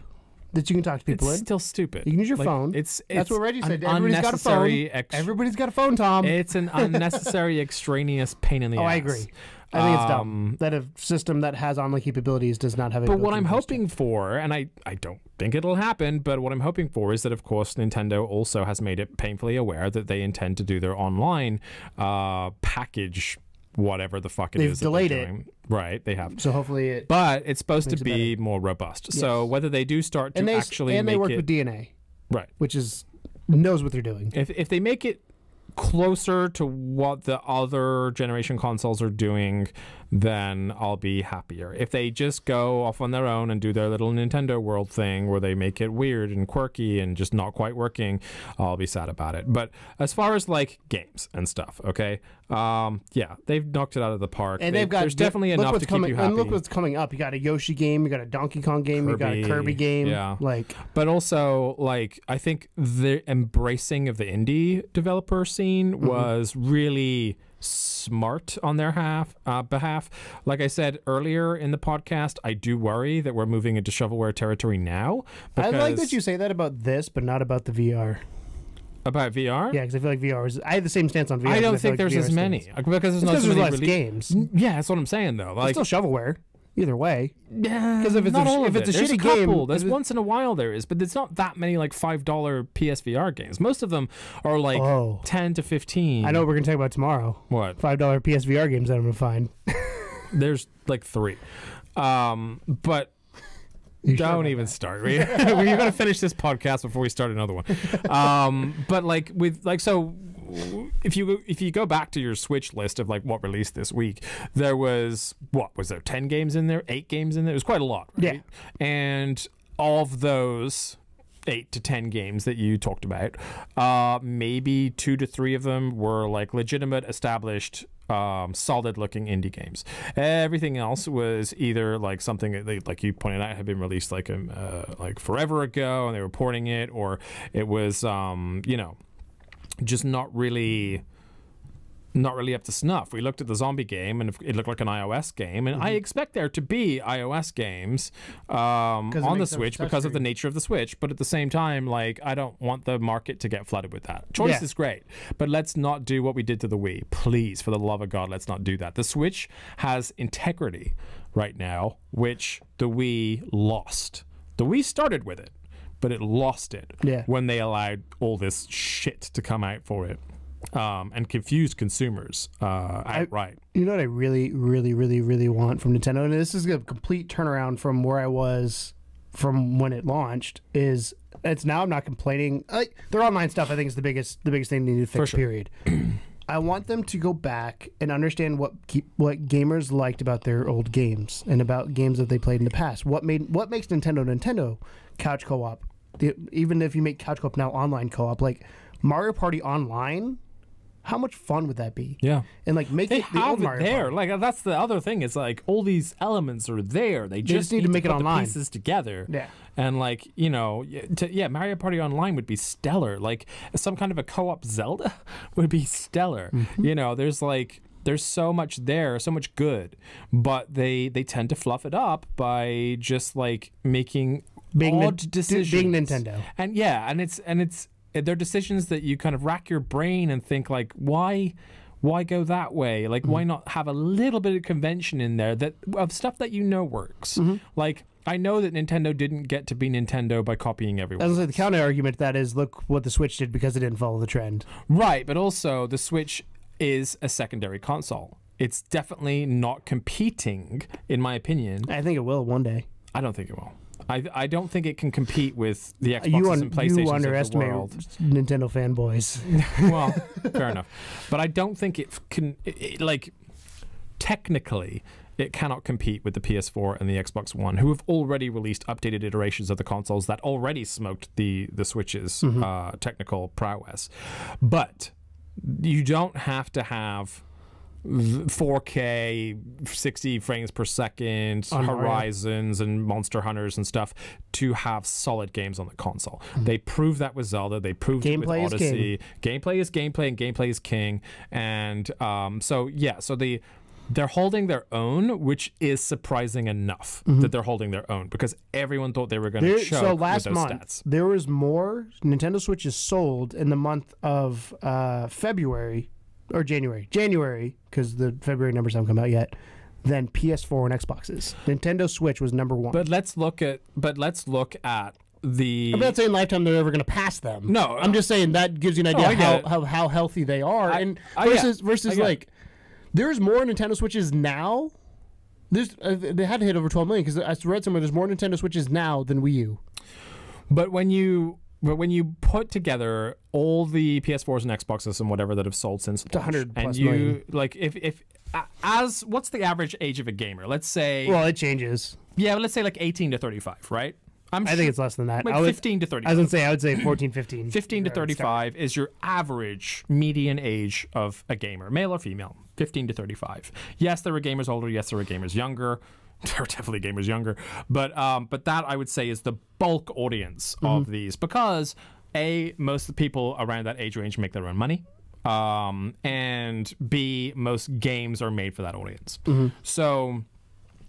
that you can talk to people it's in. still stupid. You can use your Like, phone. It's That's what Reggie said. an Everybody's got a phone. unnecessary Everybody's got a phone, Tom. It's an unnecessary extraneous pain in the ass. I agree. I think it's dumb that a system that has online capabilities does not have a But what built-in I'm voice chat. hoping for, and I don't think it'll happen, but what I'm hoping for is that, of course, Nintendo also has made it painfully aware that they intend to do their online package, whatever the fuck it They've is. that delayed they're it. doing. Right, they have. So hopefully it. But it's supposed to makes it be more robust. So whether they do start to and they actually and make they work it with DNA, right, which is knows what they're doing. if they make it closer to what the other generation consoles are doing, then I'll be happier. If they just go off on their own and do their little Nintendo World thing where they make it weird and quirky and just not quite working, I'll be sad about it. But as far as like games and stuff, okay, yeah, they've knocked it out of the park. And they've got there's definitely enough to keep you happy. And look what's coming up. You got a Yoshi game, you got a Donkey Kong game, you got a Kirby game. Yeah. Like, but also, like, I think the embracing of the indie developer scene was really smart on their behalf. Like I said earlier in the podcast, I do worry that we're moving into shovelware territory now. I like that you say that about this, but not about the VR. About VR? Yeah, because I feel like VR is. I have the same stance on VR. I don't feel think like there's VR as many. stands. Because there's not It's so because many there's less games. Yeah, that's what I'm saying, though. Like, It's still shovelware. Either way. yeah, Because if it's not a, all if of it's it. a There's shitty couple. game, There's once in a while there is, but there's not that many like $5 PSVR games. Most of them are like 10 to 15. I know what we're gonna talk about tomorrow. What? $5 PSVR games that I'm gonna find. There's like 3. But You sure don't about even start. We're going to finish this podcast before we start another one. But like with like so, if you go back to your Switch list of like what released this week, there was 10 games in there, 8 games in there. It was quite a lot, right? Yeah. And of those 8 to 10 games that you talked about, maybe 2 to 3 of them were like legitimate, established, solid looking indie games. Everything else was either like something that they, like you pointed out, had been released like forever ago and they were porting it, or it was just not really up to snuff. We looked at the zombie game and it looked like an iOS game, and I expect there to be iOS games on the Switch because of the nature of the Switch, but at the same time, like, I don't want the market to get flooded with that. Choice is great, but let's not do what we did to the Wii. Please, for the love of God, let's not do that. The Switch has integrity right now, which the Wii lost. The Wii started with it, but it lost it when they allowed all this shit to come out for it. And confused consumers outright. You know what I really, really, really, really want from Nintendo, and this is a complete turnaround from where I was from when it launched. Is it's now I'm not complaining. Like, their online stuff, I think, is the biggest thing they need to fix. Sure. Period. I want them to go back and understand what gamers liked about their old games and about games that they played in the past. What makes Nintendo couch co-op? Even if you make couch co-op now online co-op, like Mario Party Online. How much fun would that be? Yeah. And like make it the old Mario there. Party. Like, that's the other thing. It's like all these elements are there. They just need to make it put online. the pieces together. Yeah. And like, Mario Party Online would be stellar. Like some kind of a co-op Zelda would be stellar. Mm-hmm. There's so much there, so much good, but they tend to fluff it up by just like making odd decisions. Being Nintendo. And it's they're decisions that you kind of rack your brain and think like, why go that way? Like, why not have a little bit of convention in there of stuff that works? Mm-hmm. Like, I know that Nintendo didn't get to be Nintendo by copying everyone. As the counter argument to that is, look what the Switch did because it didn't follow the trend. Right, but also the Switch is a secondary console. It's definitely not competing, in my opinion. I think it will one day. I don't think it will. I don't think it can compete with the Xboxes and PlayStations you underestimate of the world. Nintendo fanboys. Well, fair enough. But I don't think it can, like, technically, it cannot compete with the PS4 and the Xbox One, who have already released updated iterations of the consoles that already smoked the Switch's technical prowess. But you don't have to have 4K, 60 frames per second, Horizons and Monster Hunters and stuff to have solid games on the console. They proved that with Zelda. They proved it with Odyssey. Gameplay is gameplay, and gameplay is king. And so they're holding their own, which is surprising enough that they're holding their own, because everyone thought they were going to choke so last with those month, stats. there was more Nintendo Switches sold in the month of February or January, because the February numbers haven't come out yet, than PS4 and Xboxes. Nintendo Switch was number one. But let's look at the. I'm not saying lifetime they're ever going to pass them. No, I'm just saying that gives you an idea how healthy they are. And versus like, there's more Nintendo Switches now. They had to hit over 12 million, because I read somewhere there's more Nintendo Switches now than Wii U. But when you put together all the PS4s and Xboxes and whatever that have sold since launch, 100 plus and you million. like if what's the average age of a gamer? Let's say, Well, it changes. yeah, let's say like 18 to 35, right? I think it's less than that. like 15 to 35. I was going to say, I would say 14, 15. 15 to 35 is your average median age of a gamer, male or female. 15 to 35. Yes, there are gamers older. Yes, there are gamers younger. There are definitely gamers younger. But that, I would say, is the bulk audience of these, because most of the people around that age range make their own money. And B, most games are made for that audience. So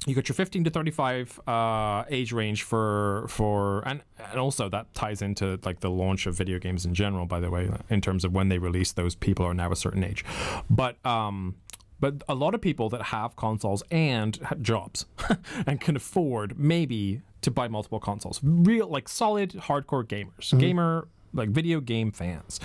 you got your 15 to 35 age range for and also that ties into like the launch of video games in general, by the way, in terms of when they release, those people are now a certain age. But a lot of people that have consoles and have jobs and can afford maybe to buy multiple consoles, real like solid hardcore gamers, like video game fans,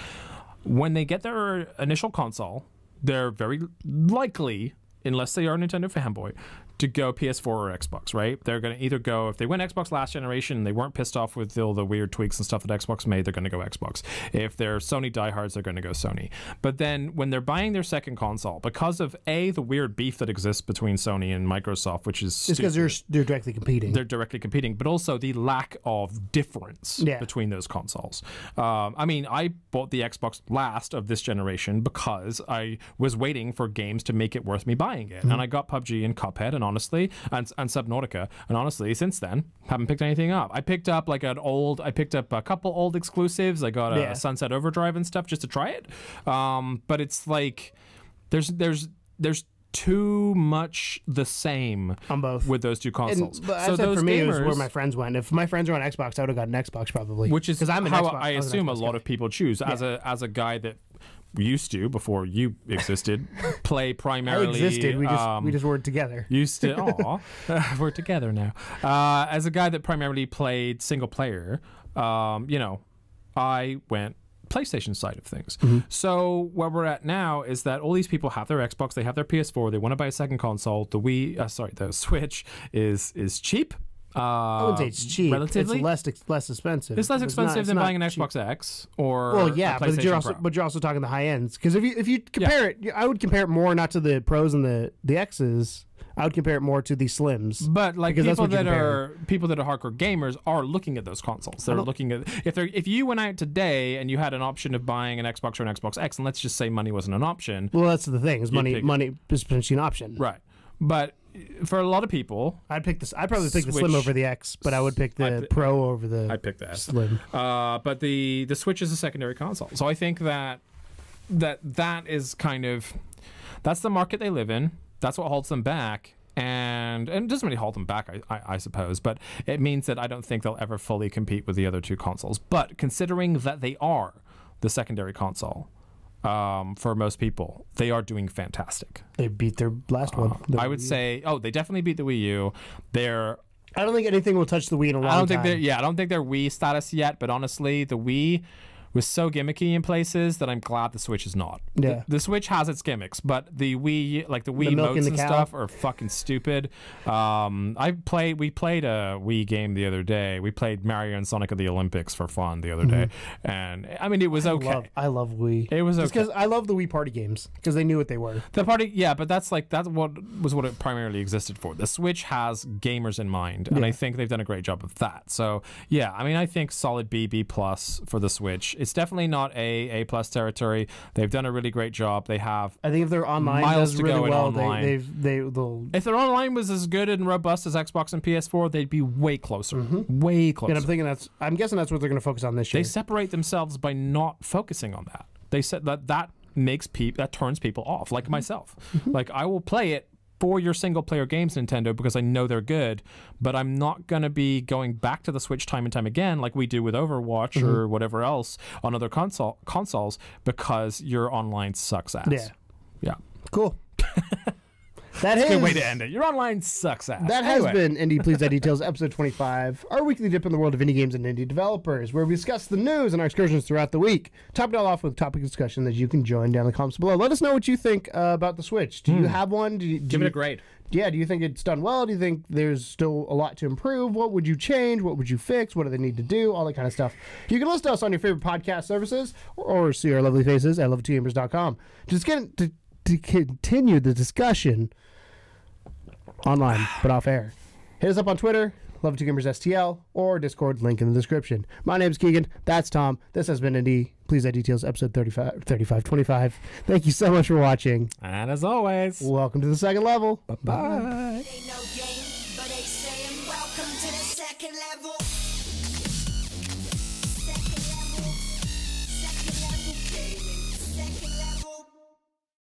when they get their initial console, they're very likely, unless they are a Nintendo fanboy, to go PS4 or Xbox, right? They're going to either go, if they went Xbox last generation and they weren't pissed off with all the weird tweaks and stuff that Xbox made, they're going to go Xbox. If they're Sony diehards, they're going to go Sony. But then when they're buying their second console, because of the weird beef that exists between Sony and Microsoft, which is It's because they're directly competing. They're directly competing, but also the lack of difference between those consoles. I mean, I bought the Xbox last of this generation because I was waiting for games to make it worth me buying it. And I got PUBG and Cuphead, and honestly, and Subnautica, and honestly, since then, haven't picked anything up. I picked up a couple old exclusives. I got a Sunset Overdrive and stuff just to try it. But it's like, there's too much the same on both with those two consoles. But so those for me, gamers, it was where my friends went. If my friends were on Xbox, I would have gotten an Xbox probably. Which is I'm an how Xbox, I assume a lot of people choose. As a guy that used to, before you existed, play primarily. I existed. We just weren't together. Used to. Aw, we're together now. As a guy that primarily played single player, I went PlayStation side of things. So where we're at now is that all these people have their Xbox, they have their PS4, they want to buy a second console. The Switch is cheap. I wouldn't say it's cheap. Relatively, it's less expensive. It's less expensive than buying an Xbox X or a PlayStation but you're also talking the high ends, because if you compare it, I would compare it more not to the Pros and the X's. I would compare it more to the Slims. But like people that are hardcore gamers are looking at those consoles. They're looking at if you went out today and you had an option of buying an Xbox or an Xbox X, and let's just say money wasn't an option. Well, that's the thing. Is money is potentially an option. Right. But for a lot of people, I'd probably pick the Slim over the X, but I would pick the Pro over the I'd pick the S. Slim. But the Switch is a secondary console. So I think that is kind of, that's the market they live in. That's what holds them back. And it doesn't really hold them back, I suppose, but it means that I don't think they'll ever fully compete with the other two consoles. But considering that they are the secondary console, for most people, they are doing fantastic. They beat their last one. I would say, they definitely beat the Wii U. I don't think anything will touch the Wii in a long time. I don't think they're Wii status yet, but honestly, the Wii was so gimmicky in places that I'm glad the Switch is not. Yeah. The Switch has its gimmicks, but the Wii, like the Wii milk modes and and the cow. stuff, are fucking stupid. We played a Wii game the other day. We played Mario and Sonic at the Olympics for fun the other day, and I mean it was okay. I love Wii. It was okay. because I love the Wii party games because they knew what they were. The party, yeah, but that's what it primarily existed for. The Switch has gamers in mind, and I think they've done a great job of that. So yeah, I mean, I think solid B plus for the Switch. It's definitely not A plus territory. They've done a really great job. They have. I think if their online miles does to really go in well, online. they'll. If their online was as good and robust as Xbox and PS4, they'd be way closer. Way closer. And I'm guessing that's what they're going to focus on this year. They separate themselves by not focusing on that. They said that turns people off, like myself. Like, I will play it for your single player games, Nintendo, because I know they're good, but I'm not going to be going back to the Switch time and time again like we do with Overwatch or whatever else on other consoles because your online sucks ass. Yeah. Cool. That's a good way to end it. Your online sucks ass. That has been Indie Please That Details, episode 25, our weekly dip in the world of indie games and indie developers, where we discuss the news and our excursions throughout the week. Top it all off with a topic discussion that you can join down in the comments below. Let us know what you think about the Switch. Do you have one? Give it a grade. Yeah, do you think it's done well? Do you think there's still a lot to improve? What would you change? What would you fix? What do they need to do? All that kind of stuff. You can list us on your favorite podcast services or see our lovely faces at level2gamers.com. Just get to continue the discussion online, but off air. Hit us up on Twitter, Love2GamersSTL, or Discord, link in the description. My name's Keegan. That's Tom. This has been Indie Please That Details, episode 25. Thank you so much for watching. And as always, welcome to the second level. bye. Ain't no game.